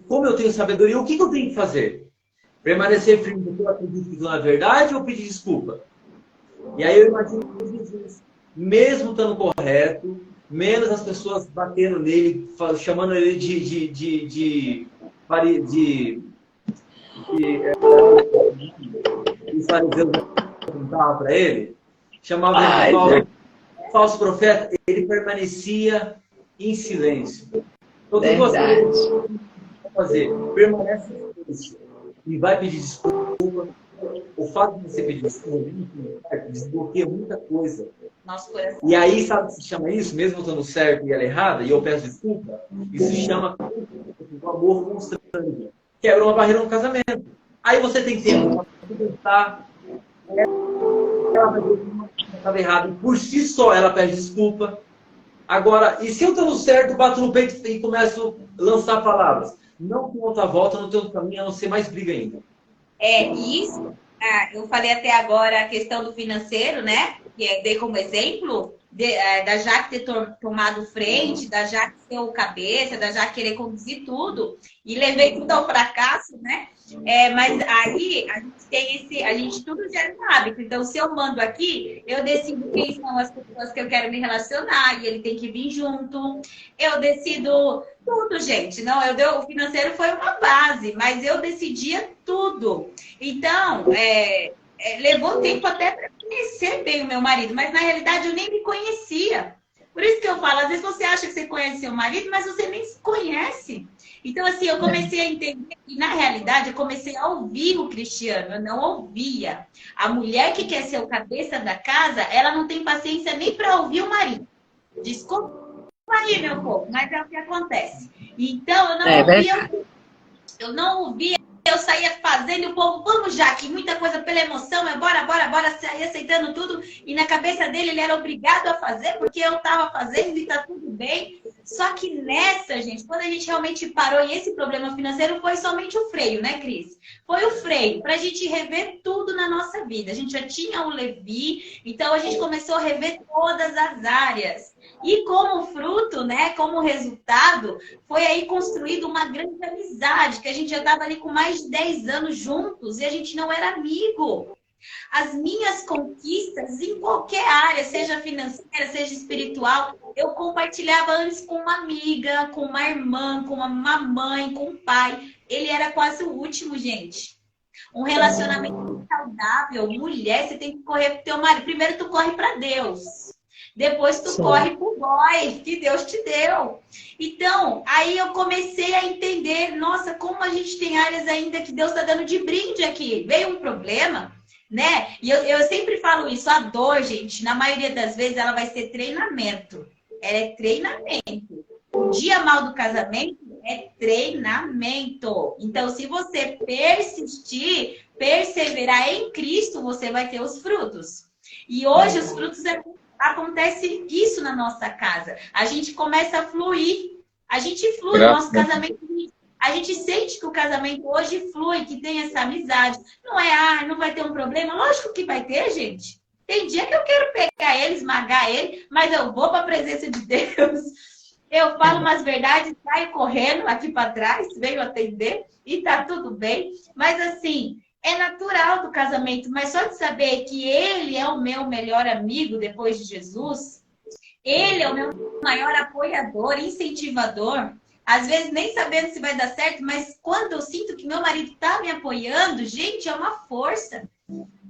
Como eu tenho sabedoria, o que eu tenho que fazer? Permanecer firme porque eu acredito que não é verdade ou pedir desculpa? E aí eu imagino que Jesus, mesmo estando correto, menos as pessoas batendo nele, chamando ele de os fariseus perguntavam para ele, chamavam ele de falso profeta, ele permanecia em silêncio. Então, o que você vai fazer? Permanece em silêncio e vai pedir desculpa. O fato de você pedir desculpa desbloqueia muita coisa. E aí, sabe o que se chama isso? Mesmo eu estando certo e ela errada, e eu peço desculpa, isso se chama o amor constante. Quebra uma barreira no casamento. Aí você tem tempo para pensar. Ela vai ver que estava errada. Por si só, ela pede desculpa. Agora, e se eu estou no certo, bato no peito e começo a lançar palavras? Não tem outra volta, não tem outro caminho, a não ser mais briga ainda. Isso. Eu falei até agora a questão do financeiro, né? Que dei como exemplo da Jaque ter tomado frente, da Jaque ser o cabeça, da Jaque querer conduzir tudo, e levei tudo ao fracasso, né? Mas aí a gente tem a gente tudo gera um hábito. Então, se eu mando aqui, eu decido quem são as pessoas que eu quero me relacionar, e ele tem que vir junto. Eu decido tudo, gente. Não, o financeiro foi uma base, mas eu decidia tudo. Então, levou tempo até para conhecer bem o meu marido, mas na realidade eu nem me conhecia. Por isso que eu falo, às vezes você acha que você conhece seu marido, mas você nem se conhece. Então, assim, eu comecei a entender e, na realidade, eu comecei a ouvir o Cristiano, eu não ouvia. A mulher que quer ser o cabeça da casa, ela não tem paciência nem para ouvir o marido. Desculpa aí, meu povo, mas é o que acontece. Então, eu não ouvia, eu saía fazendo, e o povo, vamos já, que muita coisa pela emoção, bora, saía aceitando tudo, e na cabeça dele ele era obrigado a fazer, porque eu estava fazendo e tá tudo bem. Só que nessa, gente, quando a gente realmente parou, e esse problema financeiro foi somente o freio, né, Cris? Foi o freio, pra gente rever tudo na nossa vida. A gente já tinha o Levi, então a gente começou a rever todas as áreas. E como fruto, né, como resultado, foi aí construída uma grande amizade, que a gente já estava ali com mais de 10 anos juntos e a gente não era amigo. As minhas conquistas em qualquer área, seja financeira, seja espiritual, eu compartilhava antes com uma amiga, com uma irmã, com uma mãe, com um pai. Ele era quase o último, gente. Um relacionamento saudável, mulher, você tem que correr pro teu marido. Primeiro tu corre para Deus. Depois tu corre pro boy que Deus te deu. Então, aí eu comecei a entender, nossa, como a gente tem áreas ainda que Deus está dando de brinde aqui. Veio um problema, né? E eu sempre falo isso, a dor, gente, na maioria das vezes ela vai ser treinamento. Ela é treinamento. O dia mal do casamento é treinamento. Então, se você persistir, perseverar em Cristo, você vai ter os frutos. E hoje os frutos acontece isso na nossa casa. A gente começa a fluir. A gente flui no nosso casamento. A gente sente que o casamento hoje flui, que tem essa amizade. Não não vai ter um problema? Lógico que vai ter, gente. Tem dia que eu quero pegar ele, esmagar ele, mas eu vou para a presença de Deus. Eu falo umas verdades, saio correndo aqui para trás, venho atender e tá tudo bem. Mas assim, é natural do casamento, mas só de saber que ele é o meu melhor amigo depois de Jesus, ele é o meu maior apoiador, incentivador, às vezes nem sabendo se vai dar certo, mas quando eu sinto que meu marido tá me apoiando, gente, é uma força.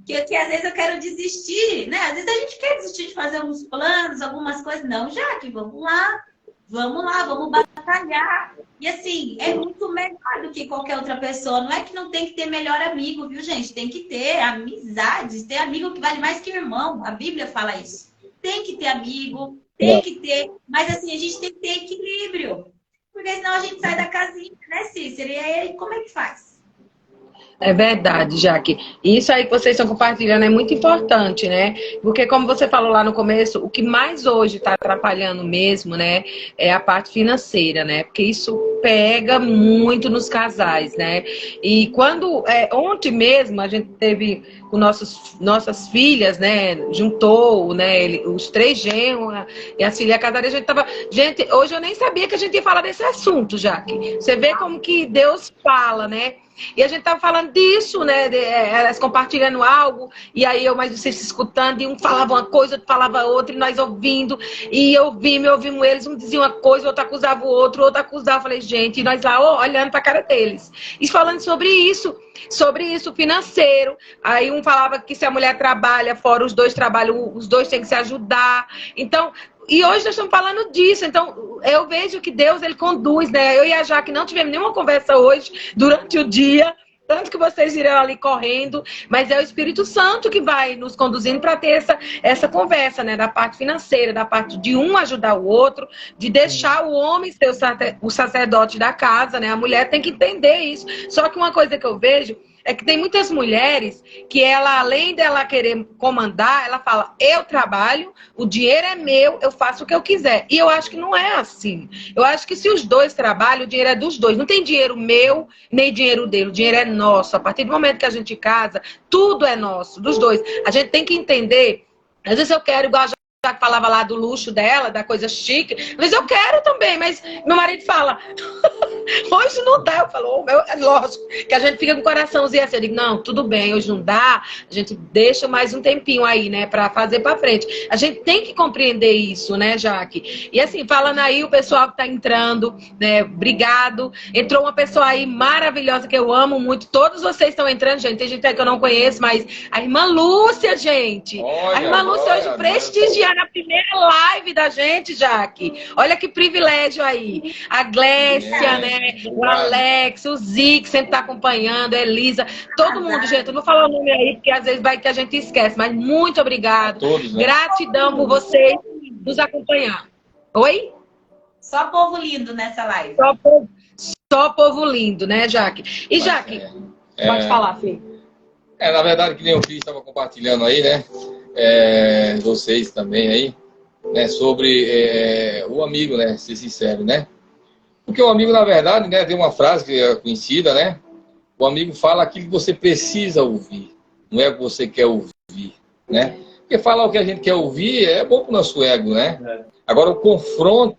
Que às vezes eu quero desistir, né? Às vezes a gente quer desistir de fazer alguns planos, algumas coisas. Não, Jaque, vamos lá, vamos batalhar. E assim, é muito melhor do que qualquer outra pessoa. Não é que não tem que ter melhor amigo, viu, gente? Tem que ter amizades, ter amigo que vale mais que irmão. A Bíblia fala isso. Tem que ter amigo, tem que ter. Mas assim, a gente tem que ter equilíbrio. Porque senão a gente sai da casinha, né, Cícera? E aí, como é que faz? É verdade, Jaque. Isso aí que vocês estão compartilhando é muito importante, né? Porque como você falou lá no começo, o que mais hoje está atrapalhando mesmo, né? É a parte financeira, né? Porque isso pega muito nos casais, né? E quando... ontem mesmo a gente teve com nossas filhas, né? Juntou, né? Os 3 genros e as filhas casadas. A gente tava... Gente, hoje eu nem sabia que a gente ia falar desse assunto, Jaque. Você vê como que Deus fala, né? E a gente tava falando disso, né? Elas compartilhando algo, e aí mas vocês se escutando, e um falava uma coisa, outro falava outra, e nós ouvindo, e ouvimos eles, um dizia uma coisa, outro acusava o outro acusava. Eu falei, gente, e nós lá olhando pra cara deles. E falando sobre isso financeiro. Aí um falava que se a mulher trabalha fora, os dois trabalham, os dois têm que se ajudar. Então, e hoje nós estamos falando disso. Então, eu vejo que Deus, ele conduz, né? Eu e a Jaque não tivemos nenhuma conversa hoje, durante o dia, tanto que vocês irão ali correndo, mas é o Espírito Santo que vai nos conduzindo para ter essa conversa, né? Da parte financeira, da parte de um ajudar o outro, de deixar o homem ser o sacerdote da casa, né? A mulher tem que entender isso. Só que uma coisa que eu vejo É que tem muitas mulheres que ela, além dela querer comandar, ela fala, eu trabalho, o dinheiro é meu, eu faço o que eu quiser. E eu acho que não é assim. Eu acho que se os dois trabalham, o dinheiro é dos dois. Não tem dinheiro meu, nem dinheiro dele. O dinheiro é nosso. A partir do momento que a gente casa, tudo é nosso, dos dois. A gente tem que entender. Às vezes eu quero, igual a já que falava lá do luxo dela, da coisa chique. Às vezes eu quero também, mas meu marido fala, hoje não dá. Eu falo, é lógico, que a gente fica com o coraçãozinho assim. Eu digo, não, tudo bem, hoje não dá. A gente deixa mais um tempinho aí, né, pra fazer pra frente. A gente tem que compreender isso, né, Jaque? E assim, falando aí, o pessoal que tá entrando, né, obrigado. Entrou uma pessoa aí maravilhosa que eu amo muito. Todos vocês estão entrando, gente. Tem gente aí que eu não conheço, mas a irmã Lúcia, gente. Olha, a irmã Lúcia hoje prestigiando na primeira live da gente, Jaque. Olha que privilégio aí. A Glécia, né? O Alex, o Zico sempre tá acompanhando, a Elisa, todo mundo, gente. Eu não vou falar o nome aí, porque às vezes vai que a gente esquece, mas muito obrigado. Todos, né? Gratidão por vocês nos acompanhar. Oi? Só povo lindo nessa live. Só povo lindo, né, Jaque? E Jaque, pode falar, filho. Na verdade, que nem o Cris estava compartilhando aí, né? Vocês também aí, né? Sobre o amigo, né? Ser sincero, né? Porque o amigo, na verdade, né? Tem uma frase que é conhecida, né? O amigo fala aquilo que você precisa ouvir, não é o que você quer ouvir, né? Porque falar o que a gente quer ouvir é bom para o nosso ego, né? Agora, o confronto,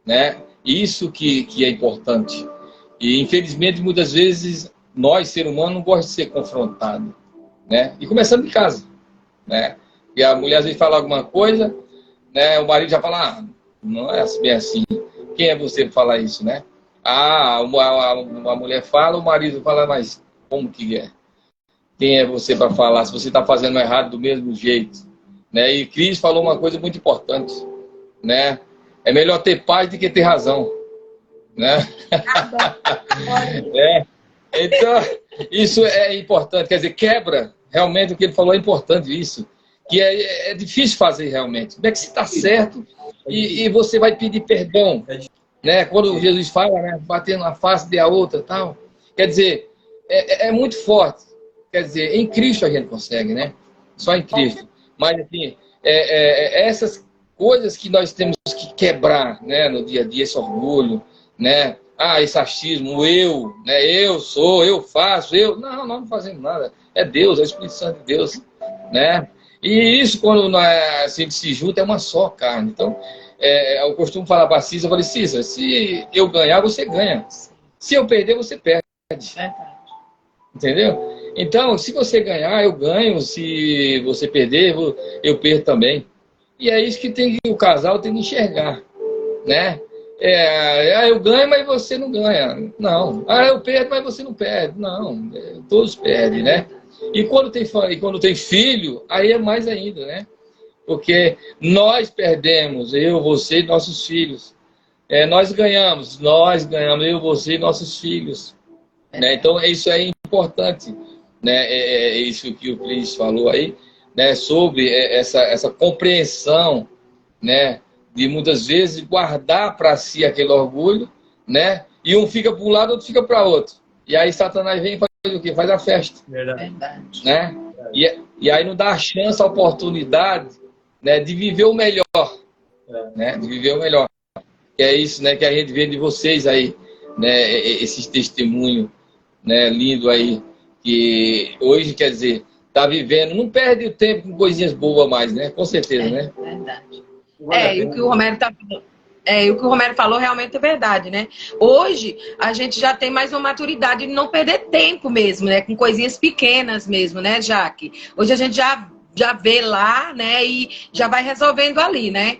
né? Isso que é importante. E, infelizmente, muitas vezes, nós, ser humano, não gostamos de ser confrontado, né? E começando de casa, né? E a mulher, às vezes, fala alguma coisa, né? O marido já fala, não é bem assim. Quem é você para falar isso, né? A mulher fala, o marido fala, mas como que é? Quem é você para falar se você está fazendo errado do mesmo jeito? Né? E Cris falou uma coisa muito importante, né? É melhor ter paz do que ter razão, né? Então, isso é importante, quer dizer, quebra realmente o que ele falou, é importante isso, que é difícil fazer realmente. Como é que você está certo e você vai pedir perdão, né? Quando Jesus fala, né? Bater na face de a outra, tal. Quer dizer, é muito forte. Quer dizer, em Cristo a gente consegue, né? Só em Cristo. Mas, assim, essas coisas que nós temos que quebrar, né? No dia a dia, esse orgulho, né? Esse achismo, né? Eu sou, eu faço, eu... Não, nós não fazemos nada. É Deus, é o Espírito Santo de Deus, né? E isso, quando a gente se junta, é uma só carne. Então, eu costumo falar para a Cissa, eu falei, Cissa, se eu ganhar, você ganha. Se eu perder, você perde. Entendeu? Então, se você ganhar, eu ganho. Se você perder, eu perdo também. E é isso que o casal tem que enxergar, né? Eu ganho, mas você não ganha. Não. Eu perdo, mas você não perde. Não. Todos perdem, né? E quando tem filho, aí é mais ainda, né? Porque nós perdemos, eu, você e nossos filhos. Nós ganhamos, eu, você e nossos filhos. Né? Então, isso é importante. Né? Isso que o Cris falou aí, né? Sobre essa compreensão, né? De muitas vezes guardar para si aquele orgulho, né? E um fica para um lado, outro fica para outro. E aí Satanás vem e faz o quê? Faz a festa. Verdade. Né? E aí não dá a chance, a oportunidade, né, de viver o melhor. Né? De viver o melhor. E é isso, né, que a gente vê de vocês aí, né, esses testemunhos, né, lindo aí, que hoje, quer dizer, tá vivendo, não perde o tempo com coisinhas boas mais, né? Com certeza, né? Verdade. E o que o Romero tá falando. E o que o Romero falou realmente é verdade, né? Hoje, a gente já tem mais uma maturidade de não perder tempo mesmo, né? Com coisinhas pequenas mesmo, né, Jaque? Hoje a gente já vê lá, né? E já vai resolvendo ali, né?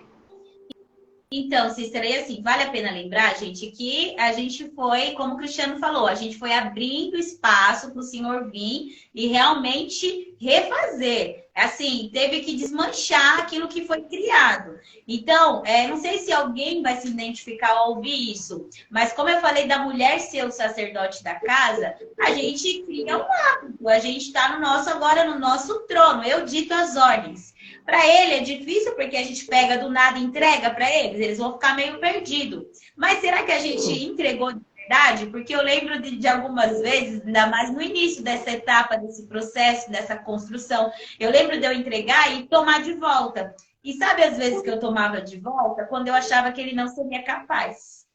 Então, Cícera, e assim, vale a pena lembrar, gente, que a gente foi, como o Cristiano falou, a gente foi abrindo espaço para o Senhor vir e realmente refazer. Assim, teve que desmanchar aquilo que foi criado. Então, não sei se alguém vai se identificar ao ouvir isso, mas como eu falei da mulher ser o sacerdote da casa, a gente cria um hábito. A gente está agora no nosso trono. Eu dito as ordens. Para ele é difícil porque a gente pega do nada e entrega para eles. Eles vão ficar meio perdidos. Mas será que a gente entregou de verdade, porque eu lembro de algumas vezes, ainda mais no início dessa etapa, desse processo, dessa construção, eu lembro de eu entregar e tomar de volta. E sabe as vezes que eu tomava de volta? Quando eu achava que ele não seria capaz.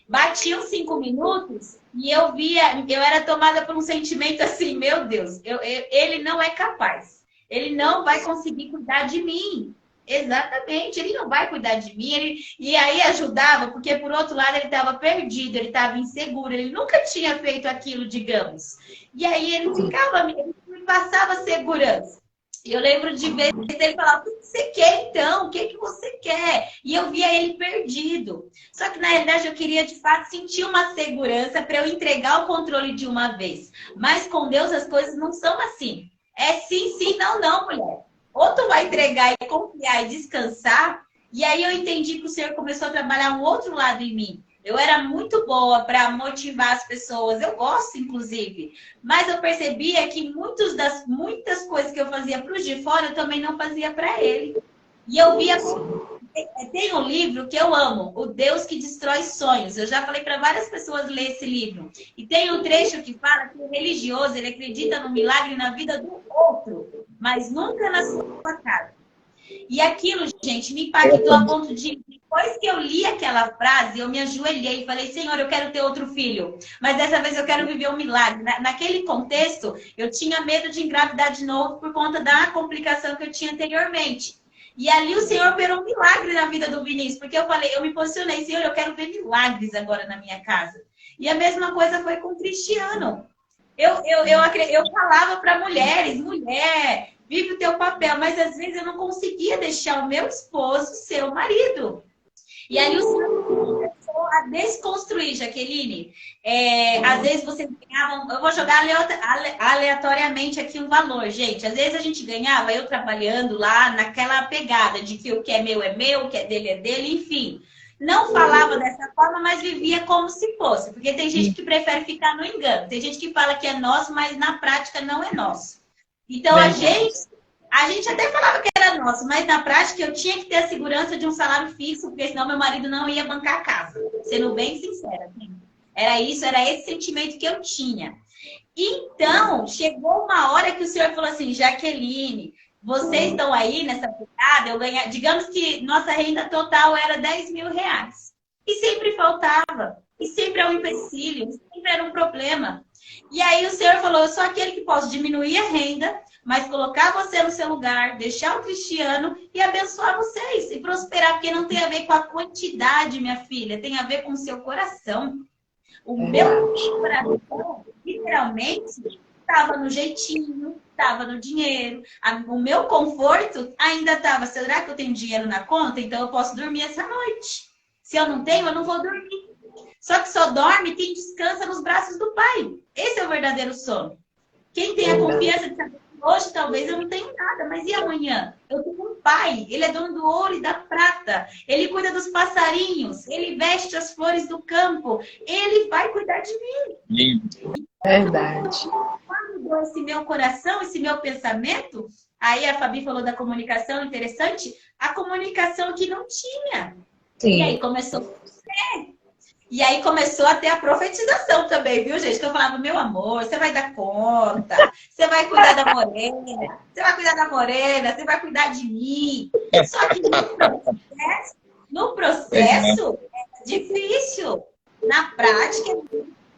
Batiam 5 minutos e eu via, eu era tomada por um sentimento assim, meu Deus, ele não é capaz. Ele não vai conseguir cuidar de mim. Exatamente, ele não vai cuidar de mim. E aí ajudava, porque por outro lado ele estava perdido, ele estava inseguro, ele nunca tinha feito aquilo, digamos. E aí ele me passava segurança. E eu lembro de vezes ele falar, o que você quer então? O que você quer? E eu via ele perdido. Só que na realidade eu queria de fato sentir uma segurança para eu entregar o controle de uma vez. Mas com Deus as coisas não são assim. É sim, sim, não, não, mulher. Ou tu vai entregar e confiar e descansar. E aí eu entendi que o Senhor começou a trabalhar um outro lado em mim. Eu era muito boa para motivar as pessoas, eu gosto, inclusive. Mas eu percebia que muitas coisas que eu fazia para os de fora, eu também não fazia para ele. E eu via... Tem um livro que eu amo, O Deus que Destrói Sonhos. Eu já falei para várias pessoas ler esse livro. E tem um trecho que fala que o religioso, ele acredita no milagre na vida do outro, mas nunca na sua casa. E aquilo, gente, me impactou a ponto de, depois que eu li aquela frase, eu me ajoelhei e falei, Senhor, eu quero ter outro filho. Mas dessa vez eu quero viver um milagre. Naquele contexto, eu tinha medo de engravidar de novo por conta da complicação que eu tinha anteriormente. E ali o Senhor operou um milagre na vida do Vinícius, porque eu falei, eu me posicionei, Senhor, eu quero ver milagres agora na minha casa. E a mesma coisa foi com o Cristiano. Eu falava para mulheres, mulher, vive o teu papel, mas às vezes eu não conseguia deixar o meu esposo ser o marido. E aí o Senhor começou a desconstruir, Jaqueline. Às vezes vocês ganhavam, eu vou jogar aleatoriamente aqui um valor, gente. Às vezes a gente ganhava, eu trabalhando lá naquela pegada de que o que é meu, o que é dele, enfim. Não falava dessa forma, mas vivia como se fosse. Porque tem gente que prefere ficar no engano. Tem gente que fala que é nosso, mas na prática não é nosso. Então, a gente até falava que era nosso, mas na prática eu tinha que ter a segurança de um salário fixo, porque senão meu marido não ia bancar a casa. Sendo bem sincera. Era esse sentimento que eu tinha. Então, chegou uma hora que o Senhor falou assim, Jaqueline, vocês estão aí nessa pegada, eu ganhar, digamos que nossa renda total era R$10.000. E sempre faltava. E sempre é um empecilho, sempre era um problema. E aí o Senhor falou, eu sou aquele que posso diminuir a renda, mas colocar você no seu lugar, deixar o Cristiano e abençoar vocês e prosperar, porque não tem a ver com a quantidade, minha filha, tem a ver com o seu coração. O meu coração, literalmente, estava no jeitinho, estava no dinheiro. O meu conforto ainda estava, será que eu tenho dinheiro na conta? Então eu posso dormir essa noite. Se eu não tenho, eu não vou dormir. Só que só dorme quem descansa nos braços do Pai. Esse é o verdadeiro sono. Quem tem a confiança de saber que hoje talvez eu não tenho nada, mas e amanhã? Eu tenho um Pai, Ele é dono do ouro e da prata. Ele cuida dos passarinhos, Ele veste as flores do campo. Ele vai cuidar de mim. Verdade. Quando mudou esse meu coração, esse meu pensamento, aí a Fabi falou da comunicação, interessante, a comunicação que não tinha. Sim. E aí começou a ser. E aí começou a ter a profetização também, viu, gente? Que eu falava, meu amor, você vai dar conta, você vai cuidar da morena, você vai cuidar de mim. Só que no processo é difícil. Na prática é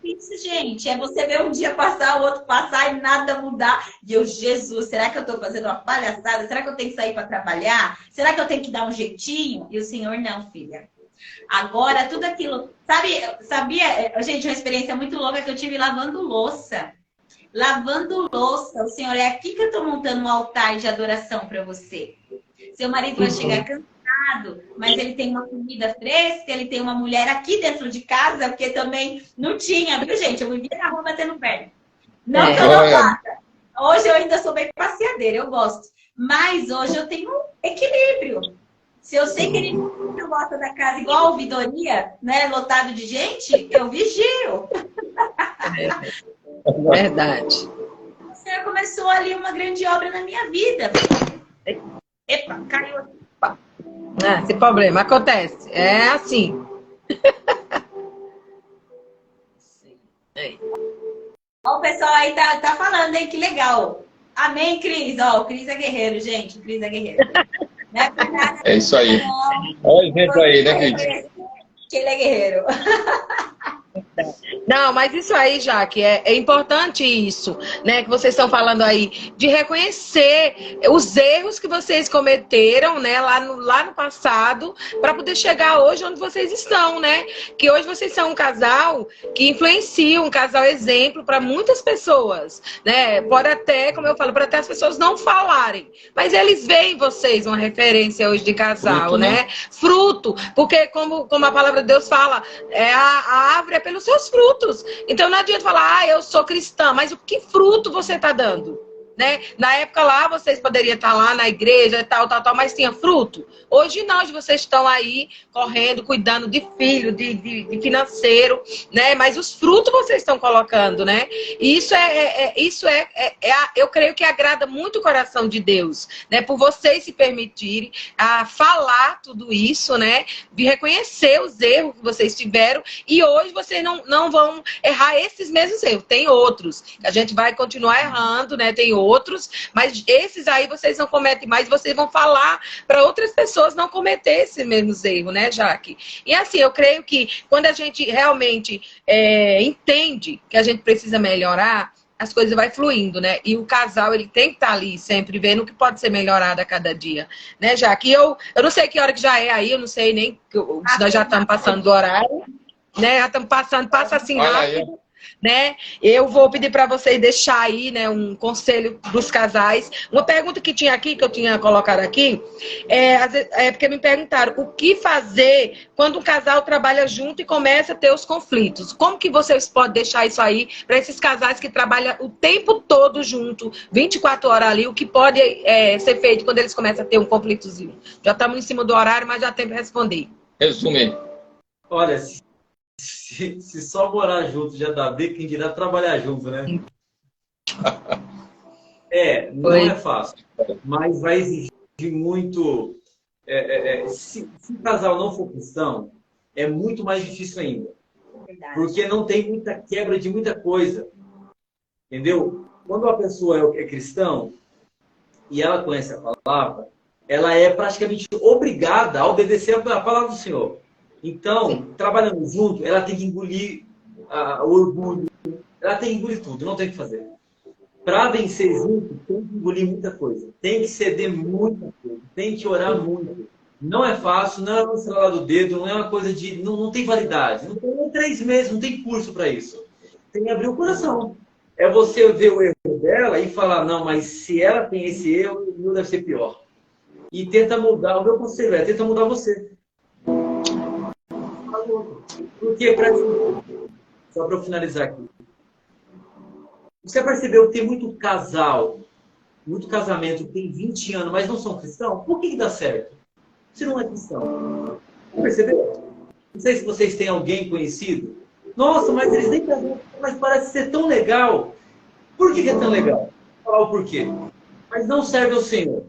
difícil, gente. É você ver um dia passar, o outro passar e nada mudar. E eu, Jesus, será que eu estou fazendo uma palhaçada? Será que eu tenho que sair para trabalhar? Será que eu tenho que dar um jeitinho? E o Senhor, não, filha. Agora, tudo aquilo... Sabia, gente, uma experiência muito louca que eu tive lavando louça. Lavando louça. O Senhor, é aqui que eu estou montando um altar de adoração para você. Seu marido vai chegar cansado, mas ele tem uma comida fresca, ele tem uma mulher aqui dentro de casa, porque também não tinha, viu, gente? Eu vivia na rua batendo perna. Não que eu não faça. Hoje eu ainda sou bem passeadeira, eu gosto. Mas hoje eu tenho um equilíbrio. Se eu sei que ele não gosta da casa igual a ouvidoria, né, lotado de gente, eu vigio. Verdade. O Senhor começou ali uma grande obra na minha vida. Epa, caiu aqui. Sem problema, acontece. É assim. Ó, o pessoal aí tá falando, hein? Que legal. Amém, Cris. Ó, o Cris é guerreiro, gente. O Cris é guerreiro. Não é por nada. É isso aí. Não. Olha o exemplo aí, né, Cris? Que ele é guerreiro. Não, mas isso aí, Jaque, é importante isso, né? Que vocês estão falando aí, de reconhecer os erros que vocês cometeram, né? Lá no passado, para poder chegar hoje onde vocês estão, né? Que hoje vocês são um casal que influencia, um casal exemplo para muitas pessoas, né? Pode até, como eu falo, para até as pessoas não falarem, mas eles veem em vocês uma referência hoje de casal, fruto, né? Fruto, porque como a palavra de Deus fala, a árvore é pelos seus frutos. Então não adianta falar, eu sou cristã, mas o que fruto você está dando? Né? Na época lá, vocês poderiam estar lá na igreja, tal, mas tinha fruto. Hoje não, hoje vocês estão aí correndo, cuidando de filho, de financeiro, né? Mas os frutos vocês estão colocando, né? E isso eu creio que agrada muito o coração de Deus, né? Por vocês se permitirem falar tudo isso, né? De reconhecer os erros que vocês tiveram e hoje vocês não vão errar esses mesmos erros. Tem outros, a gente vai continuar errando, né? Tem outros, mas esses aí vocês não cometem mais, vocês vão falar para outras pessoas não cometer esses mesmos erros, né, Jaque? E assim, eu creio que quando a gente realmente entende que a gente precisa melhorar, as coisas vai fluindo, né? E o casal, ele tem que estar ali sempre vendo o que pode ser melhorado a cada dia, né, Jaque? Eu não sei que hora que já é aí, eu não sei nem se nós já estamos passando do horário, né? Já estamos passando, passa assim rápido. Né? Eu vou pedir para vocês deixar aí, né, um conselho dos casais. Uma pergunta que tinha aqui, que eu tinha colocado aqui, porque me perguntaram o que fazer quando um casal trabalha junto e começa a ter os conflitos. Como que vocês podem deixar isso aí para esses casais que trabalham o tempo todo junto, 24 horas ali, o que pode ser feito quando eles começam a ter um conflitozinho? Já estamos em cima do horário, mas já tem para responder. Resume. Olha, se só morar junto já dá bem, quem dirá trabalhar junto, né? Não é fácil, mas vai exigir muito. Se o casal não for cristão, é muito mais difícil ainda. Verdade. Porque não tem muita quebra de muita coisa. Entendeu? Quando a pessoa é cristão e ela conhece a palavra, ela é praticamente obrigada a obedecer a palavra do Senhor. Então, trabalhando junto, ela tem que engolir o orgulho, ela tem que engolir tudo, não tem o que fazer. Para vencer junto, tem que engolir muita coisa, tem que ceder muita coisa, tem que orar muito. Não é fácil, não é uma estrela do dedo, não é uma coisa de... Não tem validade, não tem nem 3 meses, não tem curso para isso. Tem que abrir o coração. É você ver o erro dela e falar, não, mas se ela tem esse erro, o meu deve ser pior. E tenta mudar, o meu conselho tenta mudar você. Porque, só para eu finalizar aqui, você percebeu que tem muito casal, muito casamento que tem 20 anos, mas não são cristãos? Por que dá certo? Se não é cristão. Percebeu? Não sei se vocês têm alguém conhecido. Nossa, mas eles nem casam, mas parece ser tão legal. Por que é tão legal? Vou falar o porquê. Mas não serve ao Senhor.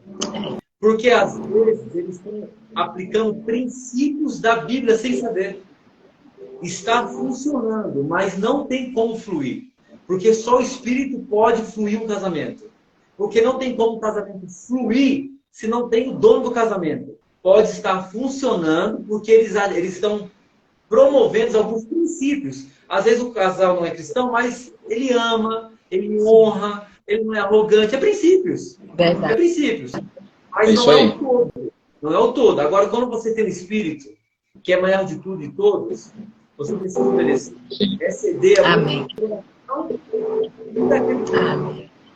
Porque às vezes eles estão aplicando princípios da Bíblia sem saber. Está funcionando, mas não tem como fluir. Porque só o Espírito pode fluir um casamento. Porque não tem como o casamento fluir se não tem o dono do casamento. Pode estar funcionando porque eles estão promovendo alguns princípios. Às vezes o casal não é cristão, mas ele ama, ele honra, ele não é arrogante. É princípios. Verdade. É princípios. Mas não é o todo. Não é o todo. Agora, quando você tem o Espírito, que é maior de tudo e todos, você precisa obedecer. É ceder a Amém.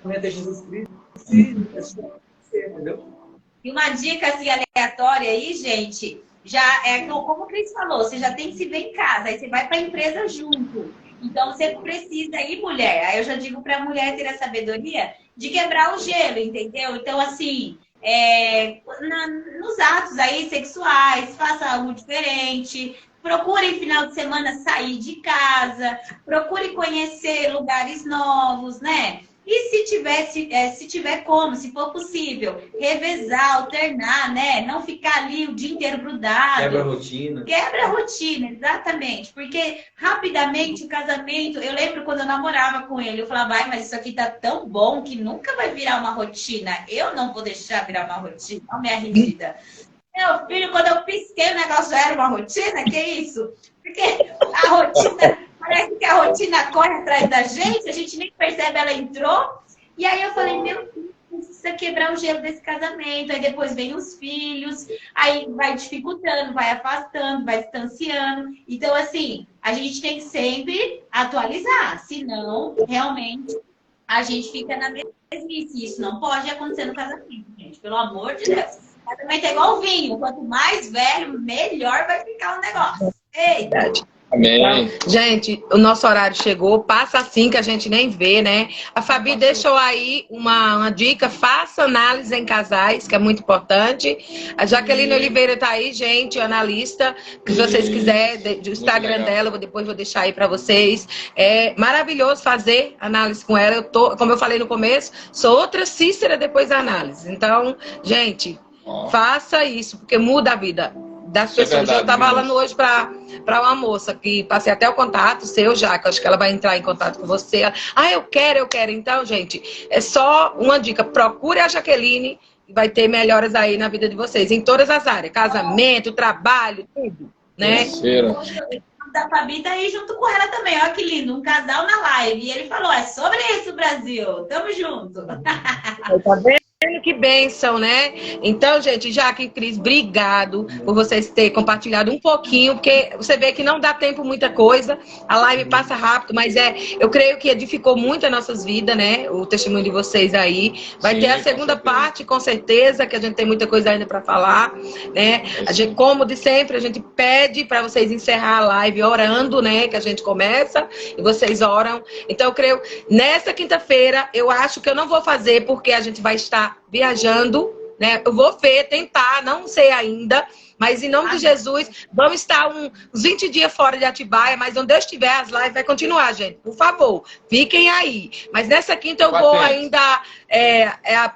Amém. De Jesus Cristo. Entendeu? E uma dica assim, aleatória aí, gente, já é como o Cris falou, você já tem que se ver em casa, aí você vai para a empresa junto. Então você precisa ir, mulher. Aí eu já digo para a mulher ter a sabedoria de quebrar o gelo, entendeu? Então, assim, nos atos aí sexuais, faça algo diferente. Procure, final de semana, sair de casa. Procure conhecer lugares novos, né? E se tiver como, se for possível, revezar, alternar, né? Não ficar ali o dia inteiro grudado. Quebra a rotina. Quebra a rotina, exatamente. Porque rapidamente o casamento, eu lembro quando eu namorava com ele, eu falava, ai, mas isso aqui tá tão bom que nunca vai virar uma rotina. Eu não vou deixar virar uma rotina, não me arrependa. Meu filho, quando eu pisquei, o negócio já era uma rotina, que isso? Porque a rotina, parece que a rotina corre atrás da gente, a gente nem percebe, ela entrou. E aí eu falei, meu Deus, precisa quebrar o gelo desse casamento. Aí depois vem os filhos, aí vai dificultando, vai afastando, vai distanciando. Então, assim, a gente tem que sempre atualizar, senão, realmente, a gente fica na mesmice. Isso não pode acontecer no casamento, gente, pelo amor de Deus. O casamento é igual vinho, quanto mais velho, melhor vai ficar o negócio. Eita! Amém. Então, gente, o nosso horário chegou, passa assim que a gente nem vê, né? A Fabi deixou aí uma dica, faça análise em casais, que é muito importante. A Jaqueline Oliveira tá aí, gente, analista, que se vocês quiserem, do Instagram dela, eu depois vou deixar aí para vocês. É maravilhoso fazer análise com ela. Como eu falei no começo, sou outra Cícera depois da análise. Então, gente, faça isso, porque muda a vida das pessoas. Eu estava falando hoje para uma moça que passei até o contato seu, já que acho que ela vai entrar em contato com você. Eu quero. Então, gente, é só uma dica. Procure a Jaqueline e vai ter melhoras aí na vida de vocês, em todas as áreas. Casamento, trabalho, tudo, né? Da Fabi tá aí junto com ela também. Olha que lindo, um casal na live. E ele falou, é sobre isso, Brasil. Tamo junto. Tá vendo? Que bênção, né? Então, gente, Jaque e Cris, obrigado por vocês terem compartilhado um pouquinho, porque você vê que não dá tempo muita coisa, a live passa rápido, mas eu creio que edificou muito as nossas vidas, né? O testemunho de vocês aí. Vai ter a segunda parte, com certeza, que a gente tem muita coisa ainda para falar, né? A gente, como de sempre, a gente pede para vocês encerrar a live orando, né? Que a gente começa e vocês oram. Então, eu creio, nessa quinta-feira, eu acho que eu não vou fazer, porque a gente vai estar viajando, né? Eu vou tentar, não sei ainda, mas em nome de Jesus, vamos estar uns 20 dias fora de Atibaia, mas onde eu estiver, as lives vai continuar, gente. Por favor, fiquem aí. Mas nessa quinta eu vou ainda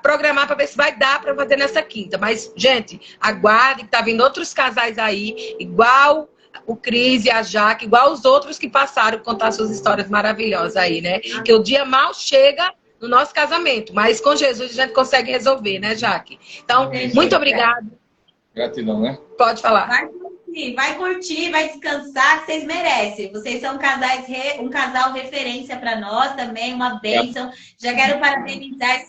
programar para ver se vai dar para fazer nessa quinta. Mas, gente, aguarde que tá vindo outros casais aí, igual o Cris e a Jaque, igual os outros que passaram, contar suas histórias maravilhosas aí, né? Que o dia mal chega no nosso casamento, mas com Jesus a gente consegue resolver, né, Jaque? Então, muito obrigada. Gratidão, né? Pode falar. Vai curtir, vai descansar, que vocês merecem. Vocês são um casal referência para nós também, uma bênção. Já quero parabenizar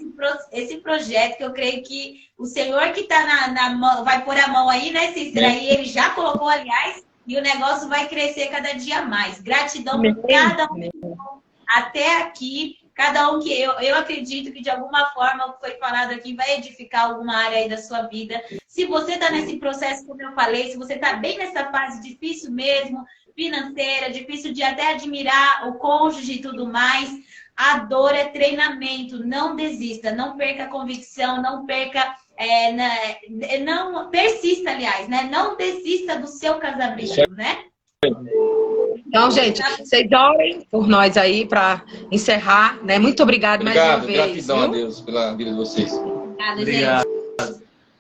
esse projeto, que eu creio que o Senhor que está na mão, vai pôr a mão aí, né, Cícera? E ele já colocou, aliás, e o negócio vai crescer cada dia mais. Gratidão por cada um até aqui. Cada um que eu acredito que de alguma forma o que foi falado aqui vai edificar alguma área aí da sua vida. Se você está nesse processo, como eu falei, se você está bem nessa fase difícil mesmo, financeira, difícil de até admirar o cônjuge e tudo mais, a dor é treinamento. Não desista, não perca a convicção, não perca... não persista, aliás, né? Não desista do seu casamento, né? Então, gente, vocês orem por nós aí para encerrar, né? Muito obrigado mais uma vez. Gratidão a Deus pela vida de vocês. Obrigado.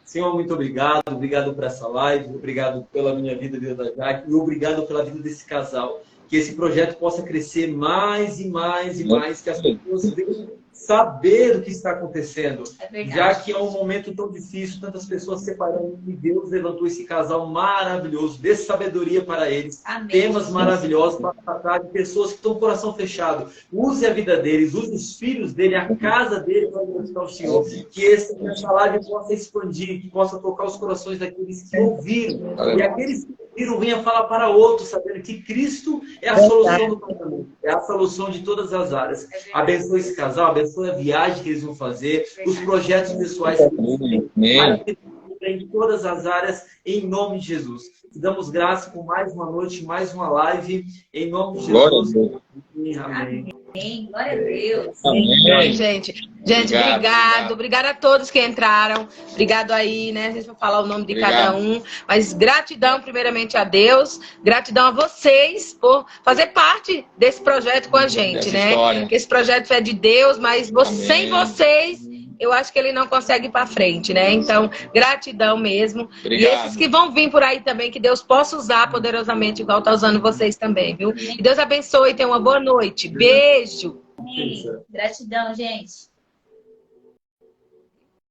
Senhor, muito obrigado. Obrigado por essa live. Obrigado pela minha vida, a vida da Jaque. E obrigado pela vida desse casal. Que esse projeto possa crescer mais e mais e mais. Que as pessoas venham saber o que está acontecendo. Já que é um momento tão difícil, tantas pessoas separando, e Deus levantou esse casal maravilhoso, dê sabedoria para eles, temas maravilhosos para tratar de pessoas que estão com o coração fechado. Use a vida deles, use os filhos dele, a casa dele para glorificar o Senhor. Que essa live possa expandir, que possa tocar os corações daqueles que ouviram. E aqueles que ouviram venham falar para outros, sabendo que Cristo é a solução do casamento, é a solução de todas as áreas. Abençoe esse casal, abençoe a viagem que eles vão fazer, os projetos pessoais que eles têm, em todas as áreas, em nome de Jesus. Te damos graça por mais uma noite, mais uma live, em nome de Jesus. Amém. Amém. Glória a Deus. Amém. Gente, obrigado. Obrigado a todos que entraram. Obrigado aí, né? A gente vai falar o nome de cada um. Mas gratidão, primeiramente, a Deus. Gratidão a vocês por fazer parte desse projeto com a gente, né? Porque esse projeto é de Deus, mas sem vocês, eu acho que ele não consegue ir para frente, né? Então, gratidão mesmo. Obrigado. E esses que vão vir por aí também, que Deus possa usar poderosamente, igual tá usando vocês também, viu? E Deus abençoe, tenha uma boa noite. Beijo. Gratidão, gente.